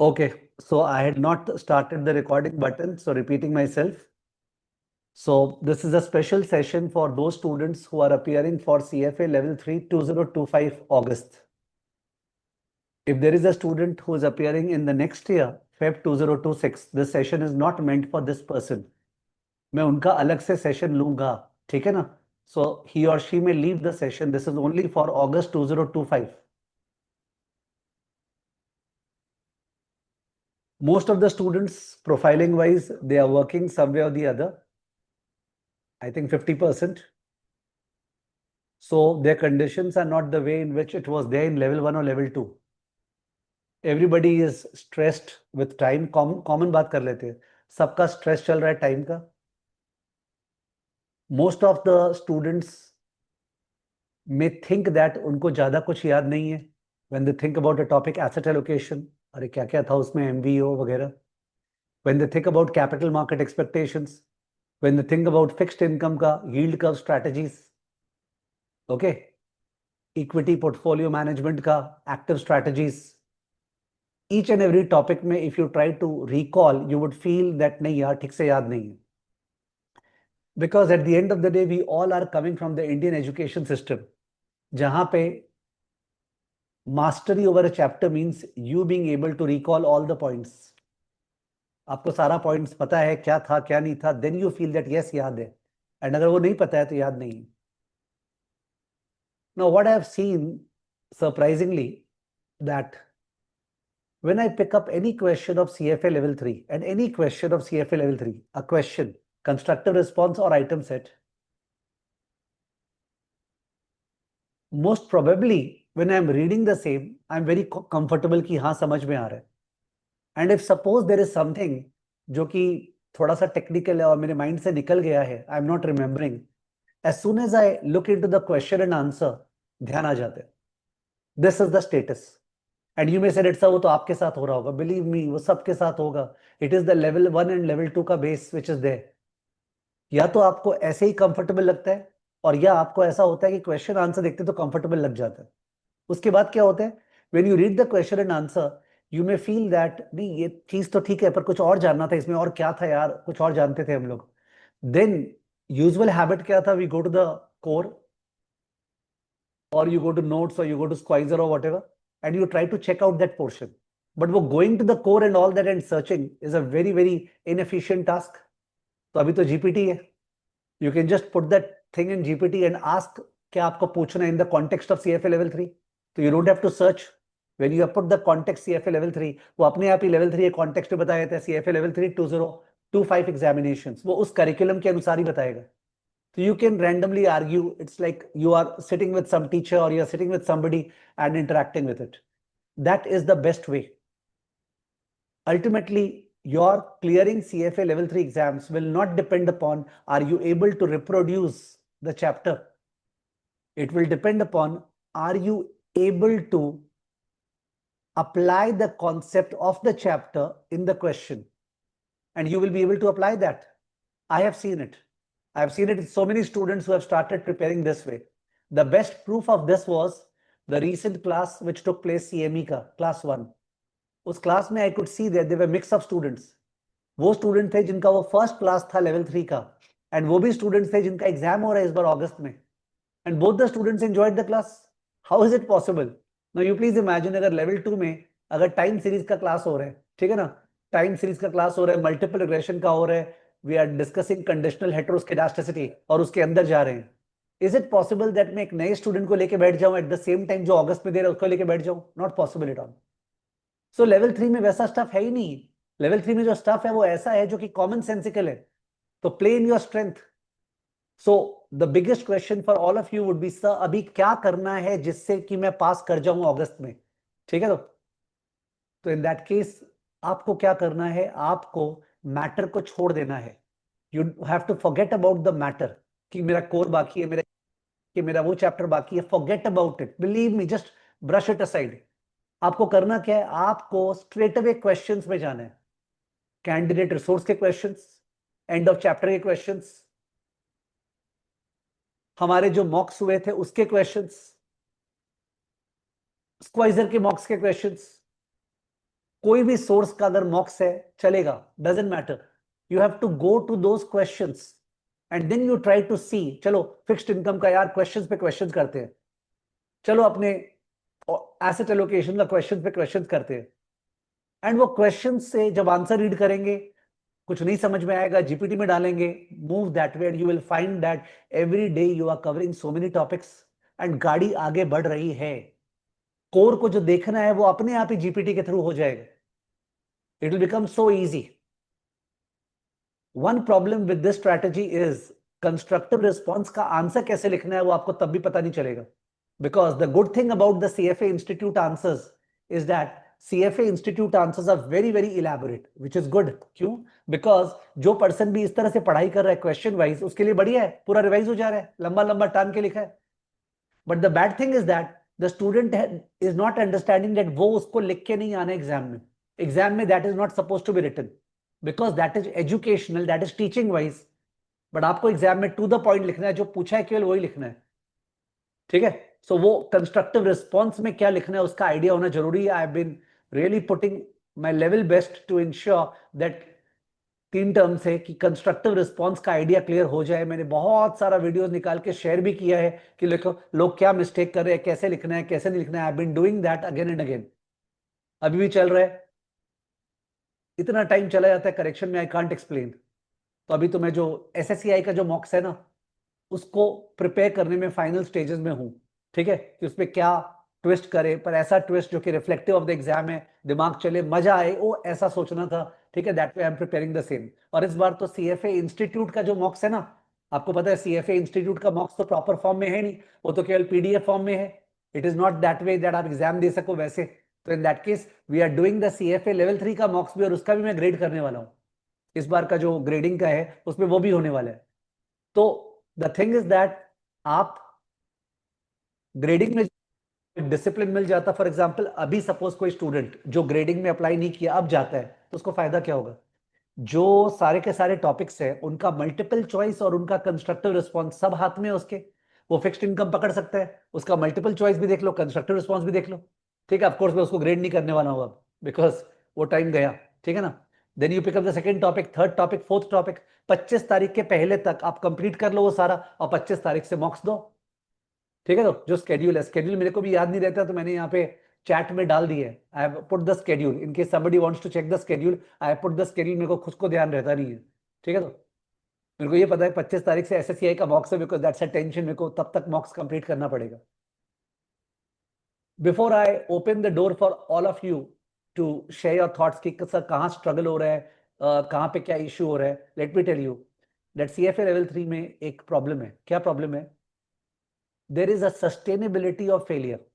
Okay, so I had not started the recording button, so repeating myself. So this is a special session for those students who are appearing for CFA Level 3 2025 August. If there is a student who is appearing in the next year, Feb 2026, this session is not meant for this person. मैं उनका अलग से session लूंगा, ठीक है ना? So he or she may leave the session. This is only for August 2025. Most of the students, profiling wise, they are working some way or the other. I think 50%. So their conditions are not the way in which it was there in level 1 or level 2. Everybody is stressed with time. Common बात कर लेते हैं. सबका stress चल रहा है time का. Most of the students may think that उनको ज़्यादा कुछ याद नहीं है. When they think about a topic asset allocation, अरे क्या क्या था उसमें MBO वगैरह. When they think about capital market expectations, when they think about fixed income का yield curve strategies, okay, equity portfolio management का active strategies, each and every topic में if you try to recall, you would feel that नहीं यार ठीक से याद नहीं है. Because at the end of the day, we all are coming from the Indian education system, जहाँ पे mastery over a chapter means you being able to recall all the points. आपको सारा points पता है क्या था क्या नहीं था, then you feel that yes याद है. And अगर वो नहीं पता है तो याद नहीं है. Now what I have seen surprisingly that when I pick up any question of CFA level 3 and any question of CFA level 3, a question, constructive response or item set, most probably when I'm reading the same, I'm very comfortable कि हाँ समझ में आ रहा है. And if suppose there is something जो कि थोड़ा सा टेक्निकल है और मेरे माइंड से निकल गया है, आई am not remembering, as soon as I look into the question and answer, ध्यान आ जाते हैं. This is the status. And you may say it's वो तो आपके साथ हो रहा होगा. Believe me, वो सबके साथ होगा. It is the level 1 and level 2 का base which is there. या तो आपको ऐसे ही कंफर्टेबल लगता है और या आपको ऐसा होता है कि क्वेश्चन आंसर देखते तो कंफर्टेबल लग जाता है. उसके बाद क्या होता है, when you read the question and answer, you may feel that नहीं ये चीज तो ठीक है पर कुछ और जानना था इसमें, और क्या था यार, कुछ और जानते थे हम लोग. देन यूजुअल हैबिट क्या था, we go to the core और you go to notes or you go to Squeezer or whatever and you try to check out that portion. But वो going to the core and all that and searching is a very very inefficient task. तो अभी तो GPT है. You can just put that thing in GPT and ask क्या आपको पूछना है in the context of CFA level 3. तो you don't have to search. When you have put the context CFA level 3, वो अपने आप ही level 3 के context में बताया था. CFA level 3 2025 examinations वो उस curriculum के अनुसार ही बताएगा. So you can randomly argue. It's like you are sitting with some teacher or you are sitting with somebody and interacting with it. That is the best way. Ultimately, your clearing CFA level 3 exams will not depend upon are you able to reproduce the chapter. It will depend upon are you able to apply the concept of the chapter in the question. And you will be able to apply that. I have seen it. I have seen it with so many students who have started preparing this way. The best proof of this was the recent class which took place CME का class 1. उस class में I could see that there were mix of students. वो student थे जिनका वो first class था level 3 का, and वो भी students थे जिनका exam हो रहा है इस बार अगस्त में, and both the students enjoyed the class. How is it possible? Now you please imagine अगर level 2 में अगर time series का class हो रहा है, ठीक है ना, time series का class हो रहा है, multiple regression का हो रहा है, we are discussing conditional heteroscedasticity और उसके अंदर जा रहे हैं. Is it possible that मैं एक नए स्टूडेंट को लेके बैठ जाऊं at the same time जो अगस्त में दे रहा है उसको लेके बैठ जाऊं? Not possible at all. So level 3 में वैसा स्टफ है ही नहीं. लेवल 3 में जो स्टफ है वो ऐसा है जो कि कॉमन सेंसिकल है. तो play in your strength. So the biggest question for all of you would be sir अभी क्या करना है जिससे कि मैं पास कर जाऊं अगस्त में, ठीक है? तो इन दैट केस आपको क्या करना है, आपको मैटर को छोड़ देना है. You have to forget about the matter कि मेरा कोर बाकी है, मेरा वो चैप्टर बाकी है. Forget about it. Believe me, just brush it aside. आपको करना क्या है, आपको स्ट्रेट अवे क्वेश्चंस में जाना है. कैंडिडेट रिसोर्स के क्वेश्चंस, एंड ऑफ चैप्टर के क्वेश्चंस, हमारे जो मॉक्स हुए थे उसके क्वेश्चंस, स्क्वाइजर के मॉक्स के क्वेश्चंस, कोई भी सोर्स का अगर मॉक्स है चलेगा, doesn't matter, you have to go to those questions and then you try to see, चलो फिक्स्ड इनकम का यार क्वेश्चंस पे क्वेश्चंस करते हैं, चलो अपने एसेट एलोकेशन का क्वेश्चन पे क्वेश्चंस करते हैं, एंड वो क्वेश्चन से जब आंसर रीड करेंगे कुछ नहीं समझ में आएगा, जीपीटी में डालेंगे, move that way and you will find that every day you are covering so many topics and गाड़ी आगे बढ़ रही है। कोर को जो देखना है वो अपने आप ही जीपीटी के थ्रू हो जाएगा, it will become so easy. One problem with this strategy is constructive response का आंसर कैसे लिखना है वो आपको तब भी पता नहीं चलेगा, because the good thing about the CFA Institute answers is that CFA Institute answers are very very elaborate, which is good. क्यों? Because जो पर्सन भी इस तरह से पढ़ाई कर रहा है क्वेश्चन वाइज, उसके लिए बढ़िया है, पूरा रिवाइज हो जा रहा है, लंबा लंबा टान के लिखा है। But the bad thing is that the student is not understanding that वो उसको लिख के नहीं आना एग्जाम में, एग्जाम में that is not suppose to be written, because that is educational, that is teaching wise, but आपको एग्जाम में टू द पॉइंट लिखना है, जो पूछा है केवल वही लिखना है, ठीक है। सो वो कंस्ट्रक्टिव रिस्पॉन्स में क्या लिखना है उसका आइडिया होना जरूरी है। I have been really putting my level best to ensure that 3 term से कि कंस्ट्रक्टिव रिस्पॉन्स का आइडिया क्लियर हो जाए। मैंने बहुत सारा वीडियोस निकाल के शेयर भी किया है कि देखो लोग क्या मिस्टेक कर रहे हैं, कैसे लिखना है कैसे नहीं लिखना है। I have been doing that again and again, अभी भी चल रहा है, इतना टाइम चला जाता है करेक्शन में, आई कांट एक्सप्लेन। तो अभी तो मैं जो एसएससीआई का जो मॉक्स है ना उसको प्रिपेयर करने में फाइनल स्टेजेस में हूं, ठीक है, कि उसमें क्या ट्विस्ट करे, पर ऐसा ट्विस्ट जो कि रिफ्लेक्टिव ऑफ द एग्जाम है, दिमाग चले, मजा आए, वो ऐसा सोचना था, ठीक है। That way I am preparing the same. और इस बार तो सीएफए इंस्टीट्यूट का जो मॉक्स है ना, आपको पता है सीएफए इंस्टीट्यूट का मॉक्स तो प्रॉपर फॉर्म में है नहीं, वो तो केवल पीडीएफ फॉर्म में है, it is not that way that आप एग्जाम दे सको वैसे। तो in that case we are doing the CFA level 3 का मॉक्स भी, और उसका भी मैं ग्रेड करने वाला हूं। इस बार का जो ग्रेडिंग का है उसमें वो भी होने वाला है। तो द थिंग इज दैट आप ग्रेडिंग में डिसिप्लिन मिल जाता, फॉर एग्जांपल अभी सपोज कोई स्टूडेंट जो ग्रेडिंग में अप्लाई नहीं किया अब जाता है, तो उसको फायदा क्या होगा? जो सारे के सारे टॉपिक्स है उनका मल्टीपल चॉइस और उनका कंस्ट्रक्टिव रिस्पॉन्स सब हाथ में है उसके, वो फिक्स्ड इनकम पकड़ सकता है, उसका मल्टीपल चॉइस भी देख लो, कंस्ट्रक्टिव रिस्पॉन्स भी देख लो, ठीक है। ऑफकोर्स मैं उसको ग्रेड नहीं करने वाला हूँ अब, बिकॉज वो टाइम गया, ठीक है ना। Then you pick up the second topic, third topic, fourth topic, 25 तारीख के पहले तक आप कंप्लीट कर लो वो सारा, और 25 तारीख से मॉक्स दो, ठीक है। तो जो स्केड्यूल है, स्केड्यूल मेरे को भी याद नहीं रहता, तो मैंने यहाँ पे चैट में डाल दिए, I have put the schedule in case somebody wants to check the schedule, I have put the schedule, मेरे को खुद को ध्यान रहता नहीं है, ठीक है। तो मेरे को ये पता है 25 तारीख से एसएससीआई का मॉक्स है, बिकॉज दैट्स अ टेंशन, मेरे को तब तक मॉक्स कंप्लीट करना पड़ेगा। Before I open the door for all of you to share your thoughts कि सर कहाँ स्ट्रगल हो रहा है, कहाँ पे क्या इश्यू हो रहा है, let me tell you that CFA level 3 में एक प्रॉब्लम है। क्या प्रॉब्लम है? There is a sustainability of failure.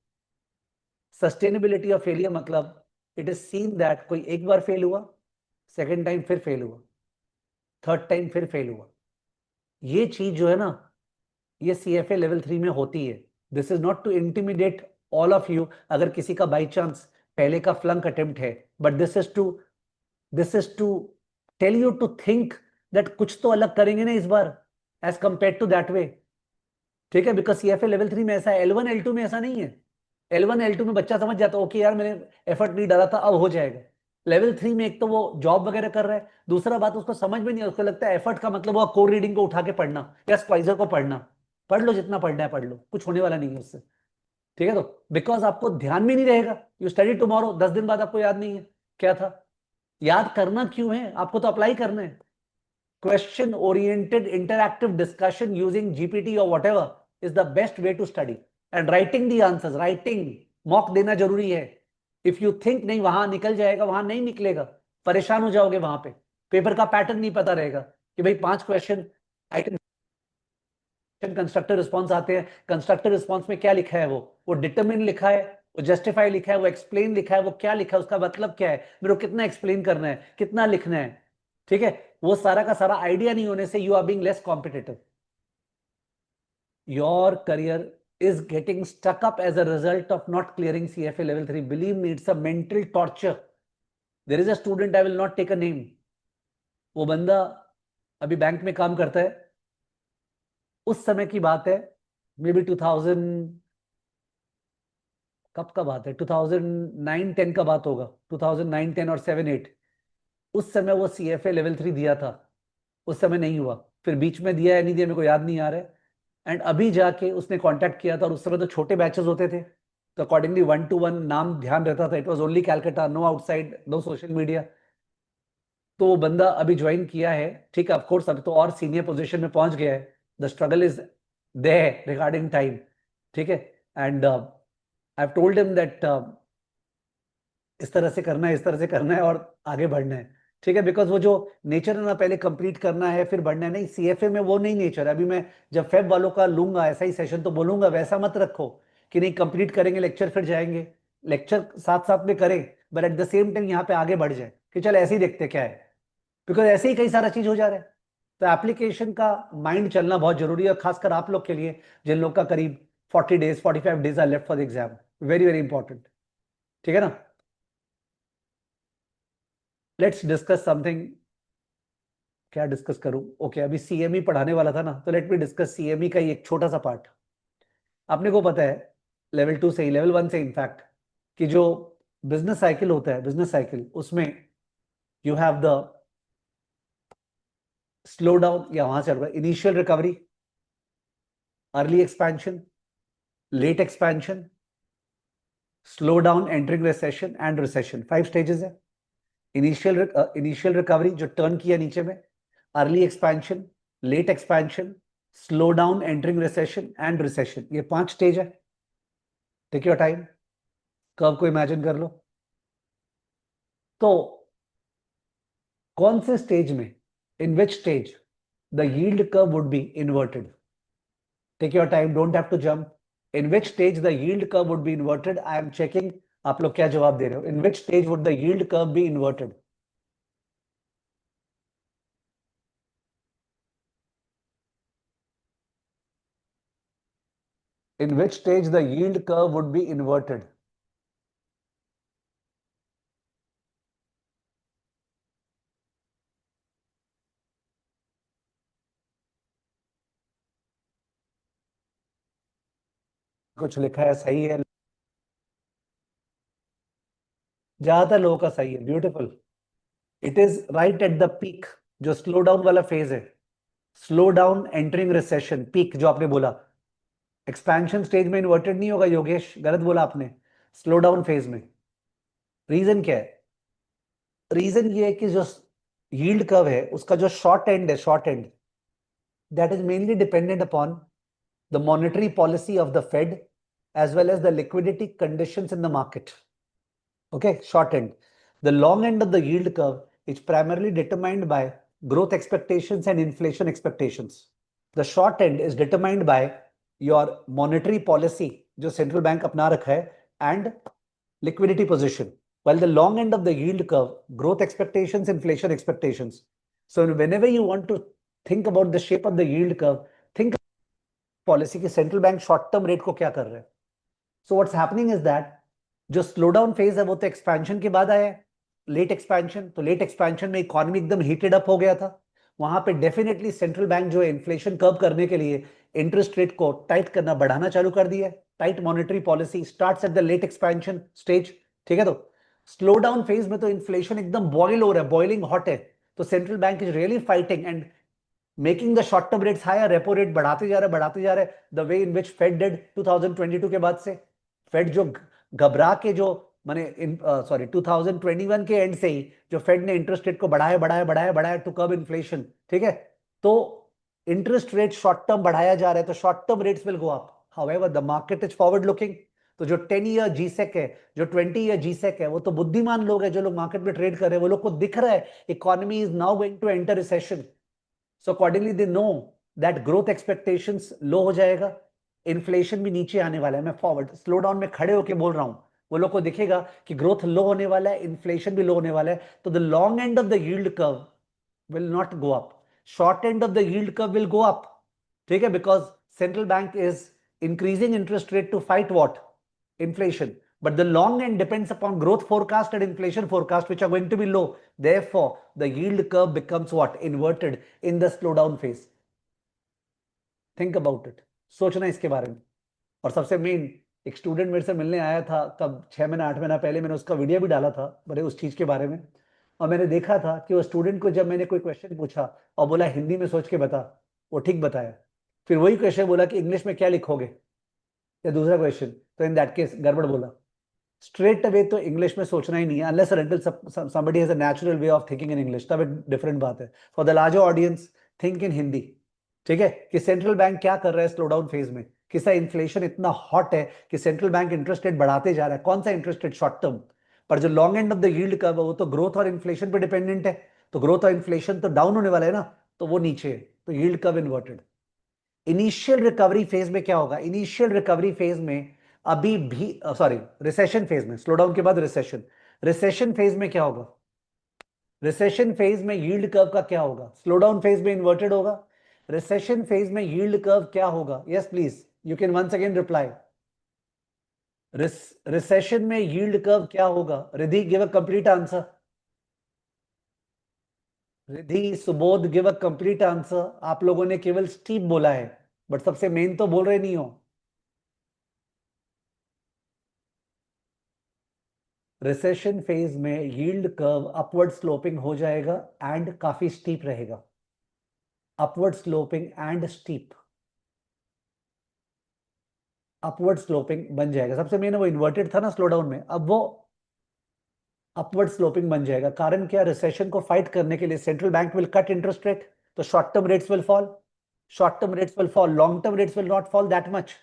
Sustainability of failure मतलब इट इज सीन दैट कोई एक बार फेल हुआ, सेकेंड टाइम फिर फेल हुआ, थर्ड टाइम फिर फेल हुआ, ये चीज जो है ना ये सीएफए लेवल 3 में होती है। This is not to intimidate all of you अगर किसी का बाई चांस पहले का फ्लंक अटेम्प्ट है, but this is to tell you to think that कुछ तो अलग करेंगे ना इस बार as compare to that way, ठीक है। बिकॉज सीएफए लेवल 3 में ऐसा है, L1 L2 में ऐसा नहीं है। L1 L2 में बच्चा समझ जाता है ओके यार मैंने एफर्ट नहीं डाला था अब हो जाएगा। लेवल 3 में एक तो वो जॉब वगैरह कर रहा है, दूसरा बात उसको समझ में नहीं है, उसको लगता है एफर्ट का मतलब वो कोर रीडिंग को उठा के पढ़ना या स्क्वाइजर को पढ़ना, पढ़ लो जितना पढ़ना है पढ़ लो, कुछ होने वाला नहीं है उससे, ठीक है। तो बिकॉज आपको ध्यान में नहीं रहेगा, यू स्टडी टुमारो, 10 दिन बाद आपको याद नहीं है क्या था। याद करना क्यों है, आपको तो अप्लाई करना है। Question oriented interactive discussion using GPT और whatever is the best way to study, and writing the answers, writing mock देना जरूरी है। इफ यू थिंक नहीं वहां निकल जाएगा, वहां नहीं निकलेगा, परेशान हो जाओगे, वहां पे पेपर का पैटर्न नहीं पता रहेगा कि भाई 5 क्वेश्चन आइटम कंस्ट्रक्टिव रिस्पॉन्स आते हैं, कंस्ट्रक्टिव रिस्पॉन्स में क्या लिखा है, वो डिटरमिन लिखा है, वो जस्टिफाई लिखा है, वो एक्सप्लेन लिखा है, वो क्या लिखा है, उसका मतलब क्या है, मेरे को कितना एक्सप्लेन करना है, कितना लिखना है, ठीक है। वो सारा का सारा आइडिया नहीं होने से you are being less competitive, your career is getting stuck up as a result of not clearing CFA level 3. Believe me, it's a mental torture. There is a student, I will not take a name. वो बंदा अभी bank में काम करता है, उस समय की बात है, मे बी 2000 कब का बात है, 2009-10 का बात होगा, 2009-10 और 7-8। उस समय वो CFA लेवल 3 दिया था, उस समय नहीं हुआ, फिर बीच में दिया या नहीं दिया मेरे को याद नहीं आ रहा है। एंड अभी जाके उसने कांटेक्ट किया था, और उस समय तो छोटे बैचेस होते थे, तो अकॉर्डिंगली 1-to-1 नाम ध्यान रहता था, it was only Calcutta, no outside, no social media. तो वो बंदा अभी ज्वाइन किया है, ठीक है, ऑफकोर्स अभी तो और सीनियर पोजीशन में पहुंच गया है, the struggle is there regarding time, ठीक है। And I have told him that इस तरह से करना है, इस तरह से करना है और आगे बढ़ना है, ठीक है। बिकॉज वो जो नेचर है ना, पहले कंप्लीट करना है फिर बढ़ना है, नहीं, CFA में वो नहीं नेचर है। अभी मैं जब फेब वालों का लूंगा ऐसा ही सेशन तो बोलूंगा वैसा मत रखो कि नहीं कंप्लीट करेंगे लेक्चर फिर जाएंगे, लेक्चर साथ साथ में करें, but at the same time यहाँ पे आगे बढ़ जाए कि चल ऐसे ही देखते क्या है, बिकॉज ऐसे ही कई सारा चीज हो जा रहा है। तो एप्लीकेशन का माइंड चलना बहुत जरूरी है, खासकर आप लोग के लिए जिन लोग का करीब 40 days 45 days are left for the exam, very very important, ठीक है ना। लेट्स डिस्कस समथिंग, क्या डिस्कस करूं, ओके अभी CME पढ़ाने वाला था ना, तो लेट मी डिस्कस CME का ही एक छोटा सा पार्ट। आपने को पता है लेवल 2 से ही, लेवल 1 से इनफैक्ट, कि जो बिजनेस साइकिल होता है, बिजनेस साइकिल, उसमें you have the slow down, या वहां से initial recovery, early expansion, late expansion, slow down, entering recession and recession, 5 stages है। इनिशियल रिकवरी जो टर्न किया नीचे में, early expansion, late expansion, slow down, entering recession and recession, ये 5 stage है। टेक योर टाइम, कर्व को imagine कर लो। तो कौन से स्टेज में, in which stage the yield curve would be inverted? Take your time, don't have to jump. In which stage the yield curve would be inverted? I am checking आप लोग क्या जवाब दे रहे हो। In which stage would the yield curve be inverted? In which stage the yield curve would be inverted? कुछ लिखा है सही है, ज्यादातर लोगों का सही है, beautiful. It is right at the peak, जो स्लो डाउन वाला फेज है, slow down entering recession, peak जो आपने बोला। एक्सपेंशन स्टेज में इन्वर्टेड नहीं होगा योगेश, गलत बोला आपने, स्लो डाउन फेज में। रीजन क्या है? रीजन ये है कि जो यील्ड कर्व है उसका जो शॉर्ट एंड है, short and, that is mainly dependent upon the monetary policy of the Fed as well as the liquidity conditions in the market. Okay, short end. The long end of the yield curve is primarily determined by growth expectations and inflation expectations. The short end is determined by your monetary policy, जो central bank अपना रखा है, and liquidity position. While the long end of the yield curve, growth expectations, inflation expectations. So whenever you want to think about the shape of the yield curve, think policy की central bank short term rate को क्या कर रहे हैं। So what's happening is that जो slow down phase है वो तो एक्सपेंशन के बाद आया है, लेट एक्सपेंशन, तो लेट एक्सपेंशन में इकोनॉमी एकदम हीटेड अप हो गया था, वहां पे डेफिनेटली सेंट्रल बैंक जो है इन्फ्लेशन कर्व करने के लिए इंटरेस्ट रेट को टाइट करना, बढ़ाना चालू कर दिया है। Tight monetary policy starts at the late expansion stage, ठीक है। तो स्लो डाउन फेज में तो इन्फ्लेशन एकदम बॉइल हो रहा है, बॉइलिंग हॉट है, तो central bank is really fighting and making the short term rates higher, repo rate बढ़ाते जा रहे, बढ़ाते जा रहे, the way in which Fed did 2022 के बाद से। फेड जो घबरा के जो माने सॉरी 2021 के एंड से ही जो फेड ने इंटरेस्ट रेट को बढ़ाया बढ़ाया बढ़ाया बढ़ाया टू कर्ब इन्फ्लेशन, ठीक है। तो इंटरेस्ट रेट शॉर्ट टर्म बढ़ाया जा रहा है, तो short term rates will go up. However the market is forward looking, तो जो 10 ईयर जीसेक है, जो 20 ईयर जीसेक है, वो तो बुद्धिमान लोग हैं जो लोग मार्केट में ट्रेड कर रहे हैं, वो लोग को दिख रहा है economy is now going to enter recession. So accordingly they know that growth expectations low हो जाएगा, इन्फ्लेशन भी नीचे आने वाला है। मैं फॉरवर्ड स्लो डाउन में खड़े होके बोल रहा हूं, वो लोग को दिखेगा कि ग्रोथ लो होने वाला है, इन्फ्लेशन भी लो होने वाला है, तो the long end of the yield curve will not go up, short end of the yield curve will go up, ठीक है, because central bank is increasing interest rate to fight what? Inflation. But the long end depends upon growth forecast and inflation forecast, which are going to be low. Therefore, the yield curve becomes what? Inverted in the slowdown phase. Think about it. सोचना इसके बारे में। और सबसे main एक student मेरे से मिलने आया था, कब 6 महीना 8 महीना पहले, मैंने उसका वीडियो भी डाला था बड़े उस चीज के बारे में। और मैंने देखा था कि वो स्टूडेंट को जब मैंने कोई क्वेश्चन पूछा और बोला हिंदी में सोच के बता, वो ठीक बताया। फिर वही क्वेश्चन बोला कि इंग्लिश में क्या लिखोगे, या दूसरा क्वेश्चन, तो इन दैट केस गड़बड़ बोला। स्ट्रेट अवे तो इंग्लिश में सोचना ही नहीं है, अनलेस और until somebody has a natural way of thinking in English, तब एक डिफरेंट बात है। For the larger audience, think in Hindi. ठीक है, कि सेंट्रल बैंक क्या कर रहा है स्लो डाउन फेज में, किसा इन्फ्लेशन इतना हॉट है कि सेंट्रल बैंक इंटरेस्ट रेट बढ़ाते जा रहा है। कौन सा इंटरेस्ट रेट? Short term. पर जो long end of the yield curve है वो तो ग्रोथ और इन्फ्लेशन पे डिपेंडेंट है, तो ग्रोथ और इन्फ्लेशन तो डाउन होने वाला है ना, तो वो नीचे है, तो yield curve inverted. Initial recovery phase में क्या होगा? इनिशियल रिकवरी फेज में अभी भी, सॉरी, रिसेशन फेज में, स्लो डाउन के बाद रिसेशन, रिसेशन फेज में क्या होगा? रिसेशन फेज में यील्ड कर्व का क्या होगा? स्लो डाउन फेज में इन्वर्टेड होगा, रिसेशन फेज में यील्ड कर्व क्या होगा? Yes please, you can once again reply. Recession में यील्ड कर्व क्या होगा? Riddhi, give a complete answer. Riddhi, Subodh, give a complete answer. आप लोगों ने केवल स्टीप बोला है, बट सबसे मेन तो बोल रहे नहीं हो। रिसेशन फेज में यील्ड कर्व अपवर्ड स्लोपिंग हो जाएगा एंड काफी स्टीप रहेगा, upward sloping and steep, upward sloping बन जाएगा। सबसे मेन वो इन्वर्टेड था ना स्लो डाउन में, अब वो अपवर्ड स्लोपिंग बन जाएगा। कारण क्या? रिसेशन को फाइट करने के लिए central bank will cut interest rate, तो short term rates will fall, short term rates will fall, long term rates will not fall that much.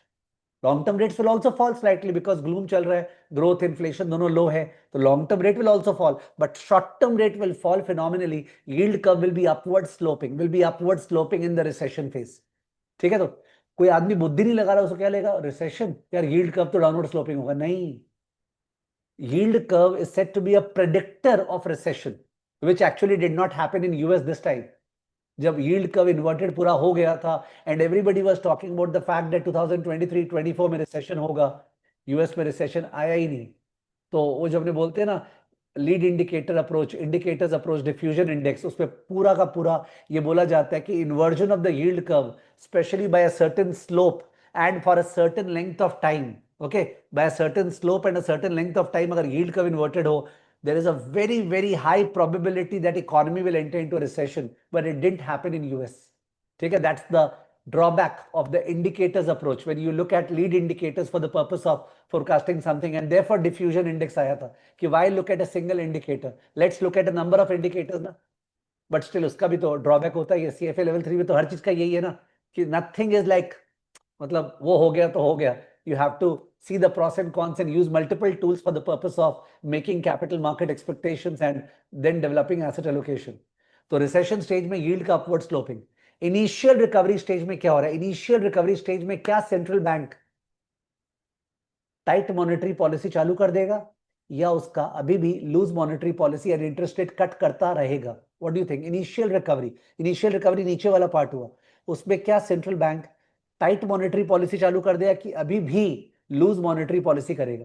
Long term rates will also fall slightly because gloom चल रहा है, growth inflation दोनों low है, तो long term rate will also fall, but short term rate will fall phenomenally. Yield curve will be upward sloping, will be upward sloping in the recession phase. ठीक है, तो कोई आदमी बुद्धि नहीं लगा रहा, उसको क्या लेगा रिसेशन, यार यील्ड कर्व तो डाउनवर्ड स्लोपिंग होगा, नहीं। Yield curve is said to be a predictor of recession, which actually did not happen in US this time. जब yield curve inverted पूरा हो गया था and everybody was talking about the fact that 2023-24 में recession होगा, US में recession आया ही नहीं। तो वो जब ने बोलते हैं ना lead indicator approach, indicators approach, diffusion index, उस पर पूरा का पूरा ये बोला जाता है कि inversion of the yield curve specially by a certain slope and for a certain length of time, okay, by a certain slope and a certain length of time, अगर यील्ड कर्व इन्वर्टेड हो, there is a very very high probability that economy will enter into a recession, but it didn't happen in US. ठीक है, that's the drawback of the indicators approach when you look at lead indicators for the purpose of forecasting something, and therefore diffusion index आया था कि why look at a single indicator, let's look at a number of indicators ना। but still उसका भी तो drawback होता है, CFA level 3 में तो हर चीज का यही है ना कि nothing is like, मतलब वो हो गया तो हो गया, you have to see the pros and cons and use multiple tools for the purpose of making capital market expectations and then developing asset allocation. तो रिसेशन स्टेज में यील्ड का upward sloping. Initial recovery stage में क्या हो रहा है? Initial recovery stage में क्या central bank tight monetary policy चालू कर देगा या उसका अभी भी loose monetary policy and interest rate cut करता रहेगा? What do you think? Initial recovery नीचे वाला पार्ट हुआ, उसमें क्या central bank tight monetary policy चालू कर देगा कि अभी भी लूज मॉनेटरी पॉलिसी करेगा?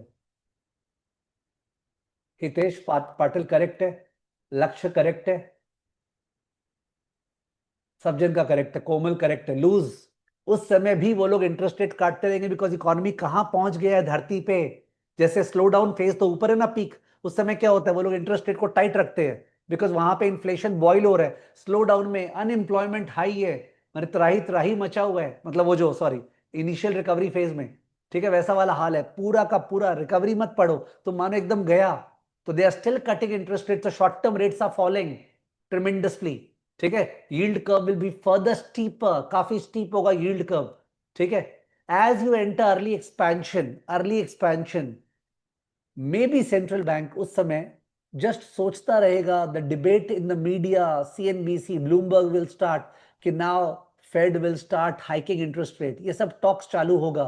हितेश पाटिल करेक्ट है, लक्ष्य करेक्ट है, सब जन का करेक्ट है, कोमल करेक्ट है, लूज। उस समय भी वो लोग इंटरेस्ट रेट काटते रहेंगे बिकॉज इकोनॉमी कहां पहुंच गया है धरती पे। जैसे स्लो डाउन फेज तो ऊपर है ना, पीक, उस समय क्या होता है, वो लोग इंटरेस्ट रेट को टाइट रखते हैं बिकॉज वहां पे इन्फ्लेशन बॉइल हो रहा है। स्लो डाउन में अनएम्प्लॉयमेंट हाई है, मैंने त्राही त्राही मचा हुआ है, मतलब वो जो, सॉरी, इनिशियल रिकवरी फेज में, ठीक है, वैसा वाला हाल है। पूरा का पूरा रिकवरी मत पढ़ो तो मानो एकदम गया, तो they are still cutting interest rate, तो short term rates are falling tremendously. ठीक है, yield curve will be further steeper, काफी स्टीप होगा यील्ड कर्व। ठीक है, as you enter early expansion maybe central bank उस समय जस्ट सोचता रहेगा, the debate in the media, CNBC, Bloomberg will start कि now Fed will start hiking interest rate, ये सब टॉक्स चालू होगा।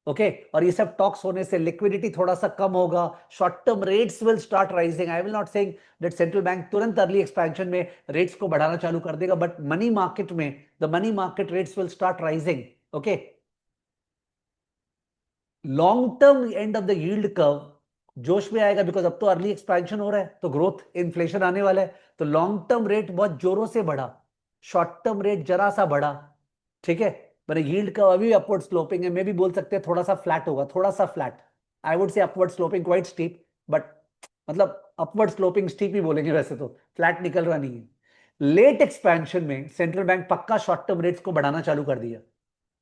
ओके, और ये सब टॉक्स होने से लिक्विडिटी थोड़ा सा कम होगा, short term rates will start rising. I will not saying that central bank तुरंत अर्ली एक्सपेंशन में रेट्स को बढ़ाना चालू कर देगा, बट मनी मार्केट में the money market rates will start rising. Okay, long term end of the yield curve जोश में आएगा बिकॉज अब तो अर्ली एक्सपेंशन हो रहा है, तो ग्रोथ इन्फ्लेशन आने वाला है, तो लॉन्ग टर्म रेट बहुत जोरों से बढ़ा, शॉर्ट टर्म रेट जरा सा बढ़ा। ठीक है, पर यील्ड का अभी अपवर्ड स्लोपिंग है, मैं भी बोल सकते हैं थोड़ा सा फ्लैट होगा, थोड़ा सा flat, I would say upward sloping quite steep, but मतलब अपवर्ड स्लोपिंग स्टीप ही बोलेंगे वैसे तो, फ्लैट निकल रहा नहीं है। लेट एक्सपेंशन में सेंट्रल बैंक पक्का शॉर्ट टर्म रेट्स को बढ़ाना चालू कर दिया,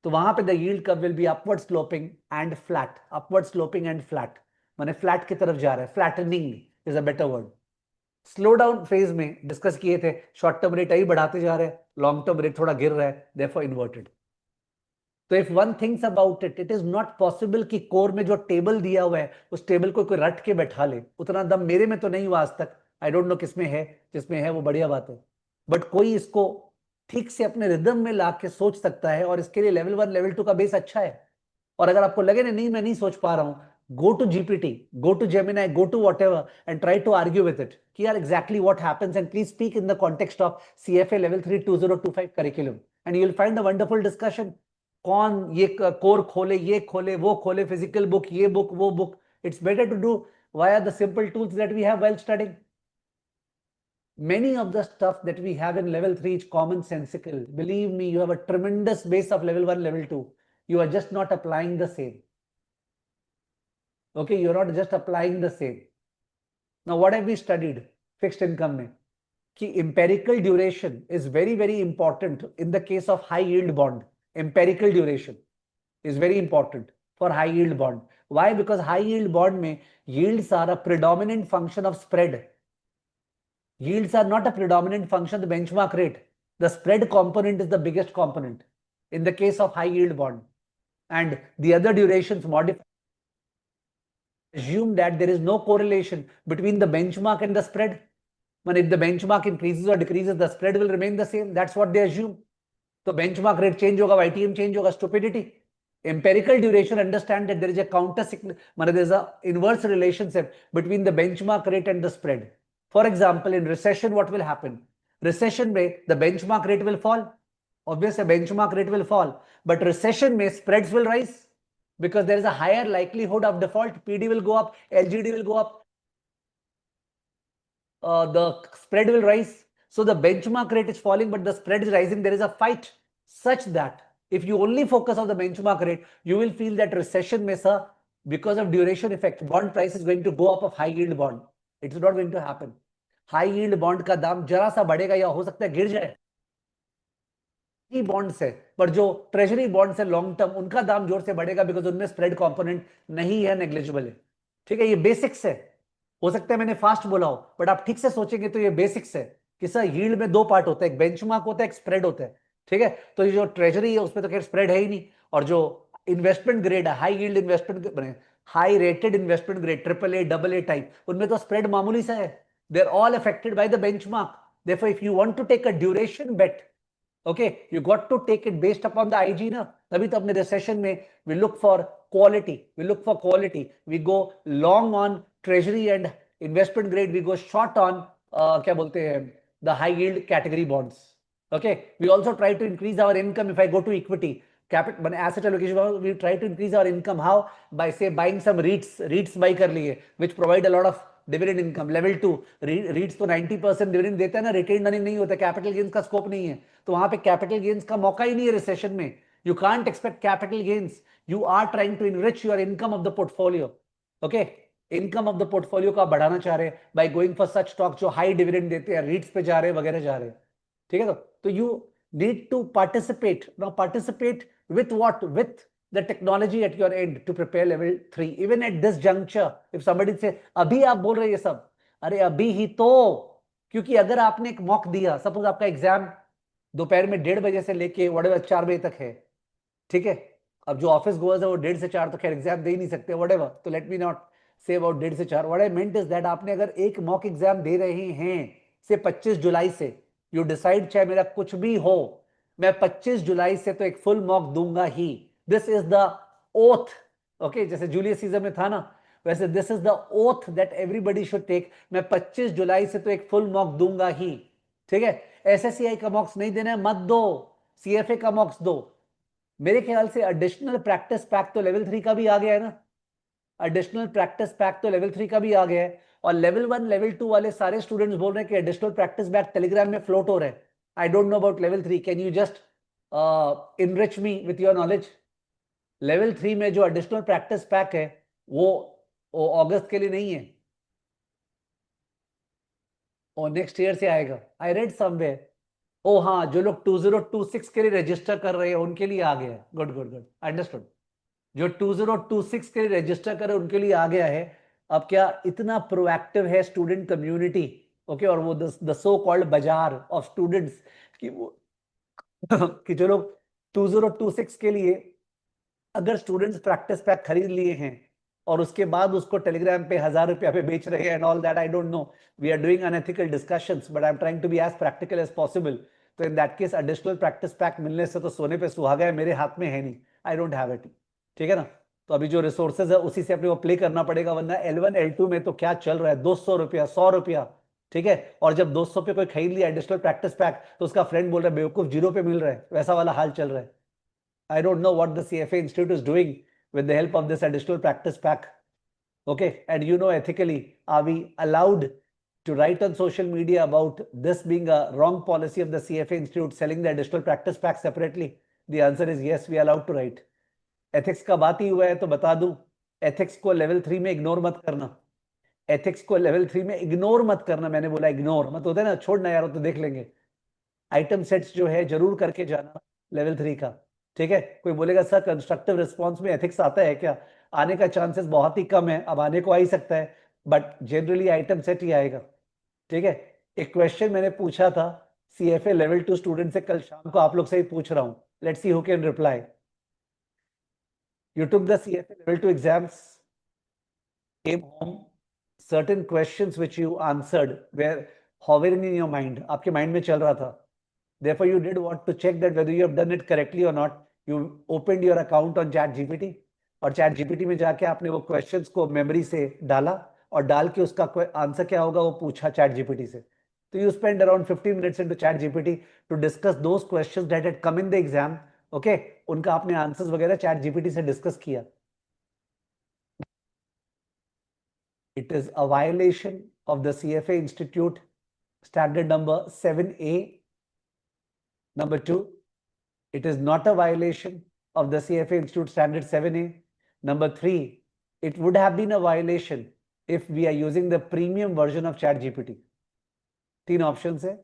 तो वहां पे the yield curve will be upward sloping and flat, upward sloping and flat, माने फ्लैट की तरफ जा रहा है, flattening is a better word. Slow down phase में डिस्कस किए थे, शॉर्ट टर्म रेट ही बढ़ाते जा रहे हैं, लॉन्ग टर्म रेट थोड़ा गिर रहा है, देयरफॉर इन्वर्टेड। तो if one thinks about it, it is not possible कि कोर में जो टेबल दिया हुआ है उस टेबल को कोई रट के बैठा ले, उतना दम मेरे में तो नहीं हुआ आज तक, आई डोंट नो किसमें है, जिसमें है वो बढ़िया बात है, बट कोई इसको ठीक से अपने रिदम में ला के सोच सकता है, और इसके लिए लेवल 1 लेवल 2 का बेस अच्छा है। और अगर आपको लगे ना नहीं मैं नहीं सोच पा रहा हूं, go to GPT, go to Gemini, go to whatever and try to argue with it कि यार exactly what happens, and please speak in the context of CFA level 3 2025 curriculum and you will find a wonderful discussion। कौन ये core खोले, ये खोले, वो खोले, physical book, ये बुक, वो book, it's better to do via the simple tools that we have while studying। Many of the stuff that we have in level 3 is commonsensical, believe me, you have a tremendous base of level 1 level 2, you are just not applying the same। Okay, you're not just applying the same। Now, what have we studied? Fixed income में कि empirical duration is very, very important in the case of high yield bond। Empirical duration is very important for high yield bond। Why? Because high yield bond में yields are a predominant function of spread। Yields are not a predominant function of the benchmark rate। The spread component is the biggest component in the case of high yield bond, and the other durations modify, assume that there is no correlation between the benchmark and the spread। When if the benchmark increases or decreases, the spread will remain the same, that's what they assume। So benchmark rate change hoga, YTM change hoga, stupidity। Empirical duration understand that there is a counter signal, there is a inverse relationship between the benchmark rate and the spread। For example, in recession what will happen? Recession may the benchmark rate will fall, obviously benchmark rate will fall, but recession may spreads will rise because there is a higher likelihood of default, PD will go up, LGD will go up, the spread will rise। So the benchmark rate is falling, but the spread is rising. There is a fight such that if you only focus on the benchmark rate, you will feel that recession may, sir, because of duration effect, bond price is going to go up of high yield bond। It's not going to happen। High yield bond का दाम जरा सा बढ़ेगा या हो सकता है गिर जाए, बॉन्ड से, पर जो ट्रेजरी बॉन्ड से लॉन्ग टर्म उनका दाम जोर से बढ़ेगा बिकॉज उनमें स्प्रेड कंपोनेंट नहीं है, नेग्लिजिबल है। ठीक है, ये बेसिक्स है। हो सकता है मैंने फास्ट बोला हो, बट आप ठीक से सोचेंगे तो ये बेसिक्स है कि सर यील्ड में दो पार्ट होता है, एक बेंचमार्क होता है, एक स्प्रेड होता है। ठीक है, तो ये जो ट्रेजरी है उसमें तो खैर स्प्रेड है ही नहीं, और जो इन्वेस्टमेंट ग्रेड है, high yield investment, high rated investment grade, triple A, double A type, उनमें तो स्प्रेड मामूली सा है, they are all affected by the benchmark. Therefore, if you want to take a duration bet, okay, you got to take it based upon the IG ना, तभी तो अपने recession में we look for quality, we go long on treasury and investment grade, we go short on क्या बोलते हैं the high yield category bonds। Okay, we also try to increase our income if I go to equity capital asset allocation, we try to increase our income how? By say buying some REITs buy कर लिए which provide a lot of dividend income. Level 2 रीट्स तो 90% dividend देता है ना, retain earning नहीं होता, capital gains का scope नहीं है, तो वहां पे कैपिटल गेन्स का मौका ही नहीं है रिसेशन में। You can't expect capital gains, you are trying to enrich your income of the portfolio. Okay, income of the portfolio को आप बढ़ाना चाह रहे हैं by going for such stock जो हाई डिविडेंड देते हैं, रीट्स पे जा रहे हैं, वगैरह जा रहे हैं। ठीक है, तो you need to participate. Now participate with what? With the technology at your end to prepare level 3 even at this juncture। if somebody say अभी आप बोल रहे हैं ये सब, अरे अभी ही तो, क्योंकि अगर आपने एक मॉक दिया, सपोज आपका एग्जाम दोपहर में 1:30 बजे से लेके 4 बजे तक है, ठीक है, अब जो ऑफिस गोअर्स है वो 1:30 से 4 तो खैर एग्जाम दे ही नहीं सकते, whatever, तो let me not say about 1:30 से 4। What I meant is that आपने अगर एक मॉक एग्जाम दे रहे हैं से 25 जुलाई से, यू डिसाइड चाहे मेरा कुछ भी हो, मैं 25 जुलाई से तो एक फुल मॉक दूंगा ही। This is the oath. Okay, जैसे जूलियस सीजर में था ना, वैसे this is the oath that everybody should take. मैं 25 जुलाई से तो एक फुल मॉक दूंगा ही। ठीक है, एसएससीआई का मॉक्स नहीं देना है, मत दो, सीएफए का मॉक्स दो। मेरे ख्याल से एडिशनल प्रैक्टिस पैक तो लेवल 3 का भी आ गया है ना, एडिशनल प्रैक्टिस पैक तो लेवल 3 का भी आ गया है, और लेवल 1 लेवल 2 वाले सारे स्टूडेंट्स बोल रहे हैं कि एडिशनल प्रैक्टिस पैक टेलीग्राम में फ्लोट हो रहे हैं। आई don't know about level 3, can you just enrich me with your knowledge. Level 3 में जो एडिशनल प्रैक्टिस पैक है वो अगस्त के लिए नहीं है, और नेक्स्ट ईयर से आएगा। I read somewhere. ओ हाँ, जो लोग 2026 के लिए रजिस्टर कर रहे हैं उनके लिए आ गया है। Good good good, understood. जो 2026 के लिए रजिस्टर कर रहे हैं उनके लिए आ गया है। अब क्या इतना प्रोएक्टिव है स्टूडेंट कम्युनिटी, ओके, और वो द सो कॉल्ड बाजार ऑफ स्टूडेंट्स कि वो कि जो लोग 2026 के लिए अगर स्टूडेंट्स प्रैक्टिस पैक खरीद लिए हैं और उसके बाद उसको टेलीग्राम पे 1000 रुपया पे बेच रहे हैं and all that, I don't know, we are doing unethical discussions, but I am trying to be as practical as possible. तो in that case additional practice pack मिलने से तो सोने पे सुहागा है, मेरे हाथ में है नहीं, आई डोंट हैव इट। ठीक है ना? तो अभी जो रिसोर्सेज है उसी से अपने को प्ले करना पड़ेगा, वरना L1 L2 में तो क्या चल रहा है, 200 रुपया, 100 रुपया। ठीक है, और जब 200 पे कोई खरीद लिया एडिशनल प्रैक्टिस पैक तो उसका फ्रेंड बोल रहा है बेवकूफ 0 पे मिल रहा है, वैसा वाला हाल चल रहा है। I don't know what the CFA Institute is doing with the help of this additional practice pack. Okay, and you know, ethically, are we allowed to write on social media about this being a wrong policy of the CFA Institute selling the additional practice pack separately? The answer is yes, we are allowed to write. Ethics का बात ही हुआ है तो बता दूं, ethics को level 3 में ignore मत करना। ethics को level 3 में ignore मत करना, मैंने बोला ignore मत, होता है ना छोड़ना यार, तो देख लेंगे। आइटम सेट्स जो है जरूर करके जाना लेवल 3 का। ठीक है, कोई बोलेगा सर कंस्ट्रक्टिव रिस्पॉन्स में एथिक्स आता है क्या? आने का चांसेस बहुत ही कम है, अब आने को आ ही सकता है, बट जनरली आइटम सेट ही आएगा। ठीक है, एक क्वेश्चन मैंने पूछा था CFA लेवल 2 स्टूडेंट से कल शाम को, आप लोग से ही पूछ रहा हूं, let's see who can reply. You took the CFA level 2 exams, came home, certain questions which you answered were hovering in your mind, आपके माइंड में चल रहा था। Therefore, you did want to check that whether you have done it correctly or not. You opened your account on ChatGPT और ChatGPT में जाके आपने वो questions को memory से डाला और डाल के उसका आंसर क्या होगा वो पूछा ChatGPT से। तो you spent around 15 minutes into ChatGPT to discuss those questions that had come in the exam. Okay, उनका आपने आंसर्स वगैरह ChatGPT से डिस्कस किया। It is a violation of the CFA Institute standard number 7A. Number 2, it is not a violation of the CFA Institute Standard 7A. Number 3, it would have been a violation if we are using the premium version of ChatGPT. 3 options है।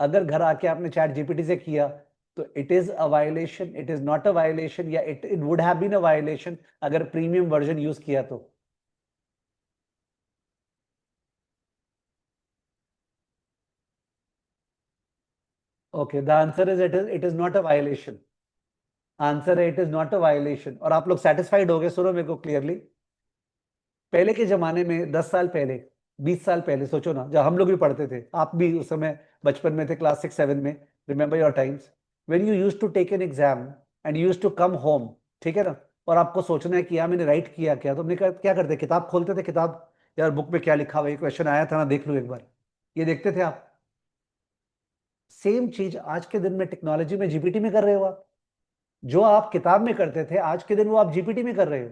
अगर घर आके आपने ChatGPT से किया तो it is a violation, it is not a violation, या it would have been a violation अगर premium version use किया तो। Okay, the answer is it is not a violation. Answer है it is not a violation. और आप लोग satisfied हो गए? सुनो मेरे को क्लियरली। पहले के जमाने में 10 साल पहले, 20 साल पहले, सोचो ना, जब हम लोग भी पढ़ते थे, आप भी उस समय बचपन में थे, क्लास 6-7 में, remember your times when you used to take an exam and used to come home. ठीक है ना? और आपको सोचना है कि यार मैंने राइट किया क्या, तो हमने क्या करते, किताब खोलते थे, किताब, यार बुक में क्या लिखा हुआ है, क्वेश्चन आया था ना, देख लो एक बार, ये देखते थे आप। सेम चीज आज के दिन में टेक्नोलॉजी में जीपीटी में कर रहे हो आप। जो आप किताब में करते थे आज के दिन वो आप जीपीटी में कर रहे हो।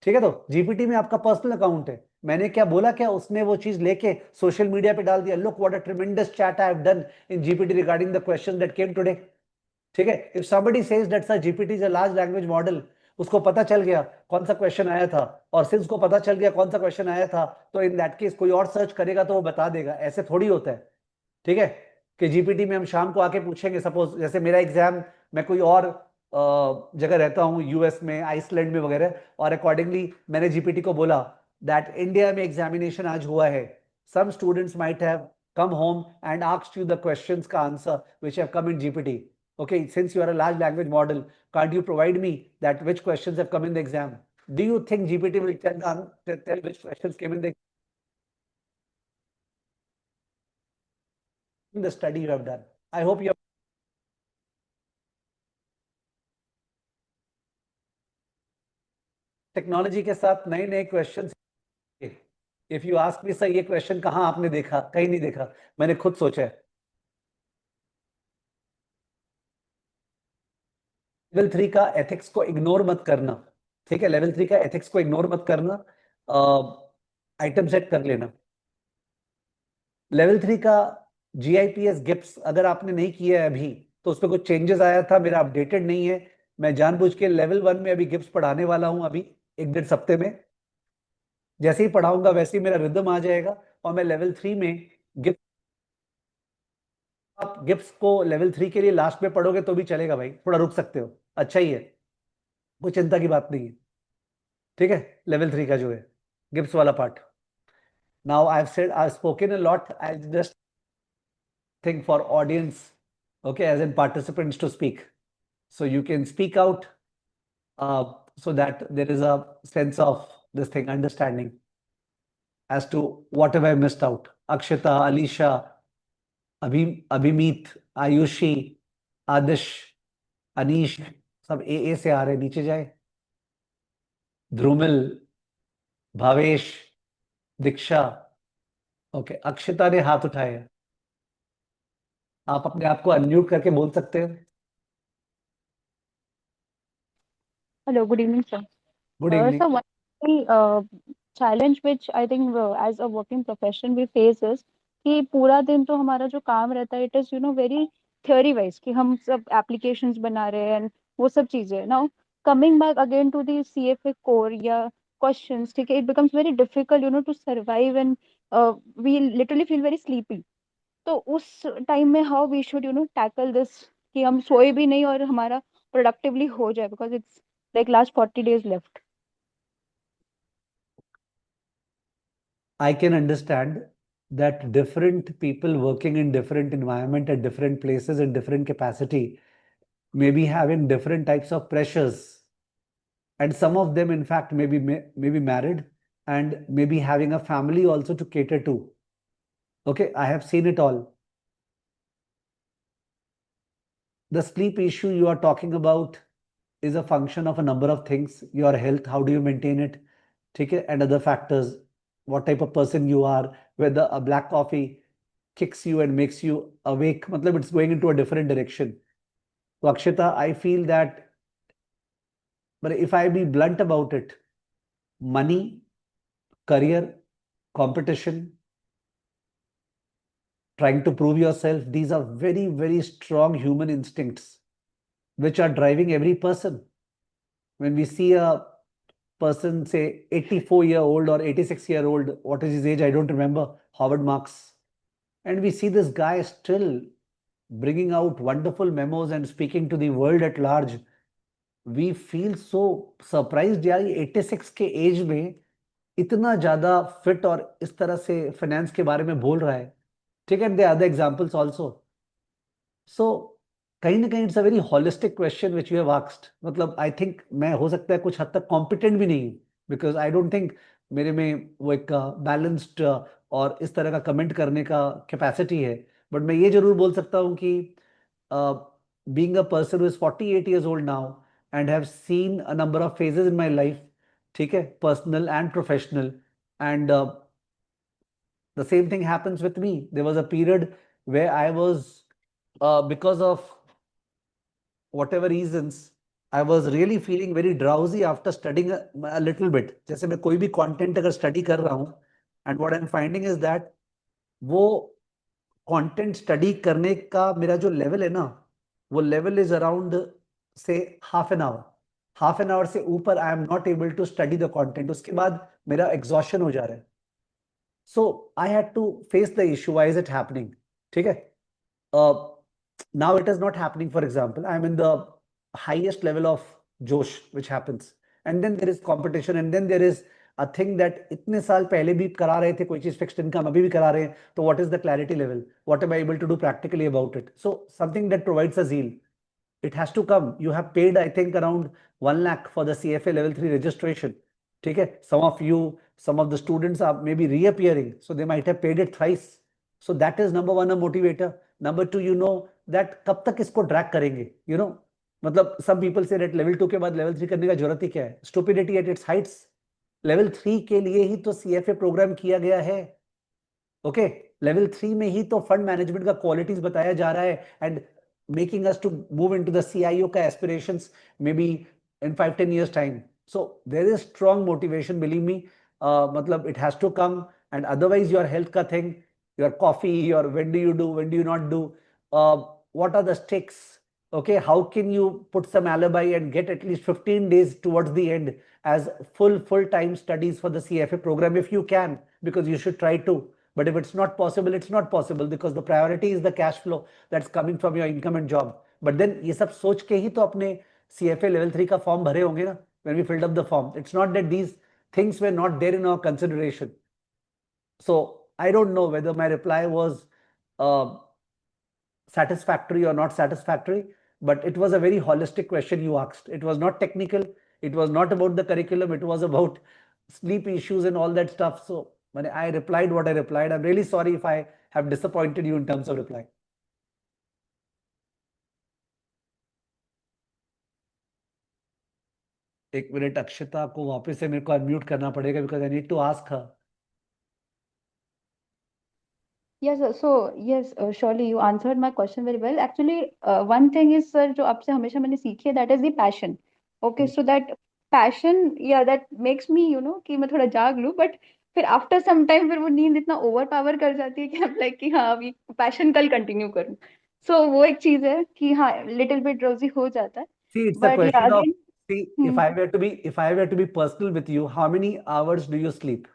ठीक है, तो जीपीटी में आपका पर्सनल अकाउंट है। मैंने क्या बोला, क्या उसने वो चीज लेके सोशल मीडिया पे डाल दिया, look what a ट्रेमेंडस chat I have done in GPT regarding the question that came today. ठीक है, if somebody says that sir GPT is a large language model, उसको पता चल गया कौन सा क्वेश्चन आया था, और सिंस को पता चल गया कौन सा क्वेश्चन आया था, तो इन दैट केस कोई और सर्च करेगा तो वो बता देगा। ऐसे थोड़ी होता है। ठीक है, कि जीपीटी में हम शाम को आके पूछेंगे, सपोज जैसे मेरा एग्जाम, मैं कोई और जगह रहता हूँ, यूएस में, आइसलैंड में वगैरह, और अकॉर्डिंगली मैंने जीपीटी को बोला दैट इंडिया में एग्जामिनेशन आज हुआ है, some students might have come home and asked you the questions ka answer which have come in GPT. Okay, since you are a large language model, can't you provide me that which questions have come in the exam? Do you think GPT will tell which questions came in the study you have done? I hope you have technology के साथ नए नए question. If you ask me sir ये question कहाँ आपने देखा, कहीं नहीं देखा, मैंने खुद सोचा है। लेवल 3 का एथिक्स को इग्नोर मत करना। ठीक है, लेवल 3 का एथिक्स को इग्नोर मत करना, आइटम सेट कर लेना। लेवल 3 का GIPS गिप्स अगर आपने नहीं किया है अभी, तो उसमें कुछ चेंजेस आया था, मेरा अपडेटेड नहीं है। मैं जानबूझ के लेवल 1 में अभी गिप्स पढ़ाने वाला हूं, अभी 1 डेढ़ हफ्ते में। जैसे ही पढ़ाऊंगा वैसे ही मेरा रिदम आ जाएगा, और मैं लेवल 3 में गिप्स, आप गिप्स को लेवल 3 के लिए लास्ट में पढ़ोगे तो भी चलेगा भाई, थोड़ा रुक सकते हो, अच्छा ही है, कोई चिंता की बात नहीं है। ठीक है, लेवल 3 का जो है गिप्स वाला part. Now I spoken a lot, I just think for audience, okay, as in participants to speak. So you can speak out, so that there is a sense of this thing, understanding as to what have I missed out. Akshita, Alisha, Abhimeet, Ayushi, Adish, Anish, सब ए से आ रहे हैं, नीचे जाए। ध्रुमिल, भावेश, दीक्षा, okay, Akshita ने हाथ उठाए हैं। आप अपने आप को अनम्यूट करके बोल सकते हैं। Hello, good evening, sir. Good evening. So one challenge which I think as a working profession we face is कि पूरा दिन तो हमारा जो काम रहता है, it is very theory wise कि हम सब applications बना रहे हैं and वो सब चीजें। Now coming back again to the CFA core या questions, ठीक है, it becomes very difficult to survive and we literally feel very sleepy. तो उस टाइम में how we should tackle this कि हम सोए भी नहीं और हमारा प्रोडक्टिवली हो जाए, because it's like last 40 days left. I can understand that different people working in different environment at different places in different capacity may be having different types of pressures, and some of them in fact may be married and maybe having a family also to cater to. Okay, I have seen it all. The sleep issue you are talking about is a function of a number of things: your health, how do you maintain it, okay, and other factors, what type of person you are, whether a black coffee kicks you and makes you awake, matlab it's going into a different direction. So Akshita, I feel that, but if I be blunt about it, money, career, competition, trying to prove yourself, these are very, very strong human instincts which are driving every person. When we see a person, say 84-year-old or 86-year-old, what is his age? I don't remember, Howard Marks. And we see this guy still bringing out wonderful memos and speaking to the world at large. We feel so surprised यार, 86 के as में इतना ज्यादा fit और इस तरह से finance के बारे में बोल रहा है। ठीक है, there are other examples also. So कहीं ना कहीं it's a very holistic question which you have asked. मतलब आई थिंक मैं हो सकता है कुछ हद तक कॉम्पिटेंट भी नहीं, बिकॉज आई डोंट थिंक मेरे में वो एक बैलेंस्ड और इस तरह का कमेंट करने का कैपेसिटी है। बट मैं ये जरूर बोल सकता हूँ कि being a person who is 48 years old now and have seen a number of phases in my life, ठीक है, personal and professional, and the same thing happens with me. There was a period where I was, because of whatever reasons, I was really feeling very drowsy after studying a little bit. जैसे मैं कोई भी content अगर study कर रहा हूँ, and what I'm finding is that वो content study करने का मेरा जो लेवल है ना, वो लेवल इज अराउंड से हाफ एन आवर से ऊपर I am not able to study the content, उसके बाद मेरा एग्जॉशन हो जा रहा है। So I had to face the issue, why is it happening, ठीक है। Now it is not happening. For example, I'm in the highest level of josh which happens, and then there is competition, and then there is a thing that इतने साल पहले भी करा रहे थे कोई चीज फिक्स्ड इनकम, अभी भी करा रहे हैं, तो what is the clarity level, what am I able to do practically about it? So something that provides a zeal, it has to come. You have paid, I think, around 1 lakh for the CFA level 3 registration. ठीक है, some of you, some of the students are maybe reappearing, so they might have paid it thrice. So that is number one, a motivator. Number two, you know that कब तक इसको drag करेंगे, you know, मतलब some people say that level 2 के बाद level 3 करने का जरूरत ही क्या है, stupidity at its heights. level 3 के लिए ही तो CFA प्रोग्राम किया गया है। ओके, लेवल 3 में ही तो फंड मैनेजमेंट का क्वालिटीज बताया जा रहा है, and making us to move into the CIO का aspirations may be in 5-10 years time. So there is strong motivation, believe me, मतलब it has to come, and otherwise your health का thing, your coffee, your when do you do, when do you not do, what are the sticks, Okay, how can you put some alibi and get at least 15 days towards the end as full-time studies for the CFA program if you can, because you should try to. But if it's not possible, it's not possible because the priority is the cash flow that's coming from your income and job. But then ये सब सोच के ही तो अपने CFA level 3 का form भरे होंगे ना, when we filled up the form. It's not that these things were not there in our consideration. So I don't know whether my reply was uh, satisfactory or not satisfactory, but it was a very holistic question you asked. It was not technical. It was not about the curriculum. It was about sleep issues and all that stuff. So I replied what I replied. I'm really sorry if I have disappointed you in terms of reply. एक minute, अक्षता को वापस से मेरे को unmute करना पड़ेगा because I need to ask her. Yes, sir. So yes, surely you answered my question very well. Actually, one thing is, sir, जो आपसे हमेशा मैंने सीखी है, that is the passion. Okay, so that passion, yeah, that makes me, कि मैं थोड़ा जाग लूं, but फिर after some time फिर वो नींद इतना overpower कर जाती है कि I'm like कि हाँ अभी passion कल continue करूं. So वो एक चीज है कि हाँ little bit drowsy हो जाता है. See, it's a But yeah, question of, again, see, hmm, if I were to be personal with you, how many hours do you sleep?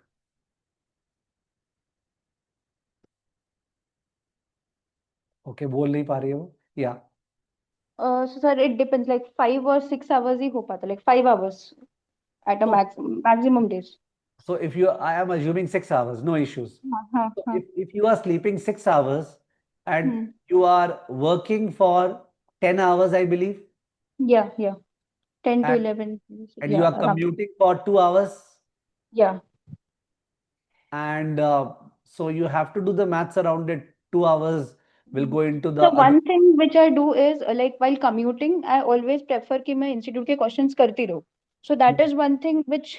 Okay, बोल नहीं पा रही हो. Yeah. so sir, it depends. Like 5 or 6 hours ही हो पाता, like 5 hours at a So, maximum days. so if you, I am assuming 6 hours, no issues. हाँ हाँ So हाँ. if you are sleeping 6 hours and Hmm. you are working for 10 hours, I believe, Yeah. 10 to and, 11. and you Yeah, are around. commuting for 2 hours, Yeah. and so you have to do the maths around it. 2 hours will Hmm. go into the So other. one thing which I do is like while commuting, I always prefer कि मैं institute के questions करती रहूँ. So that is one thing which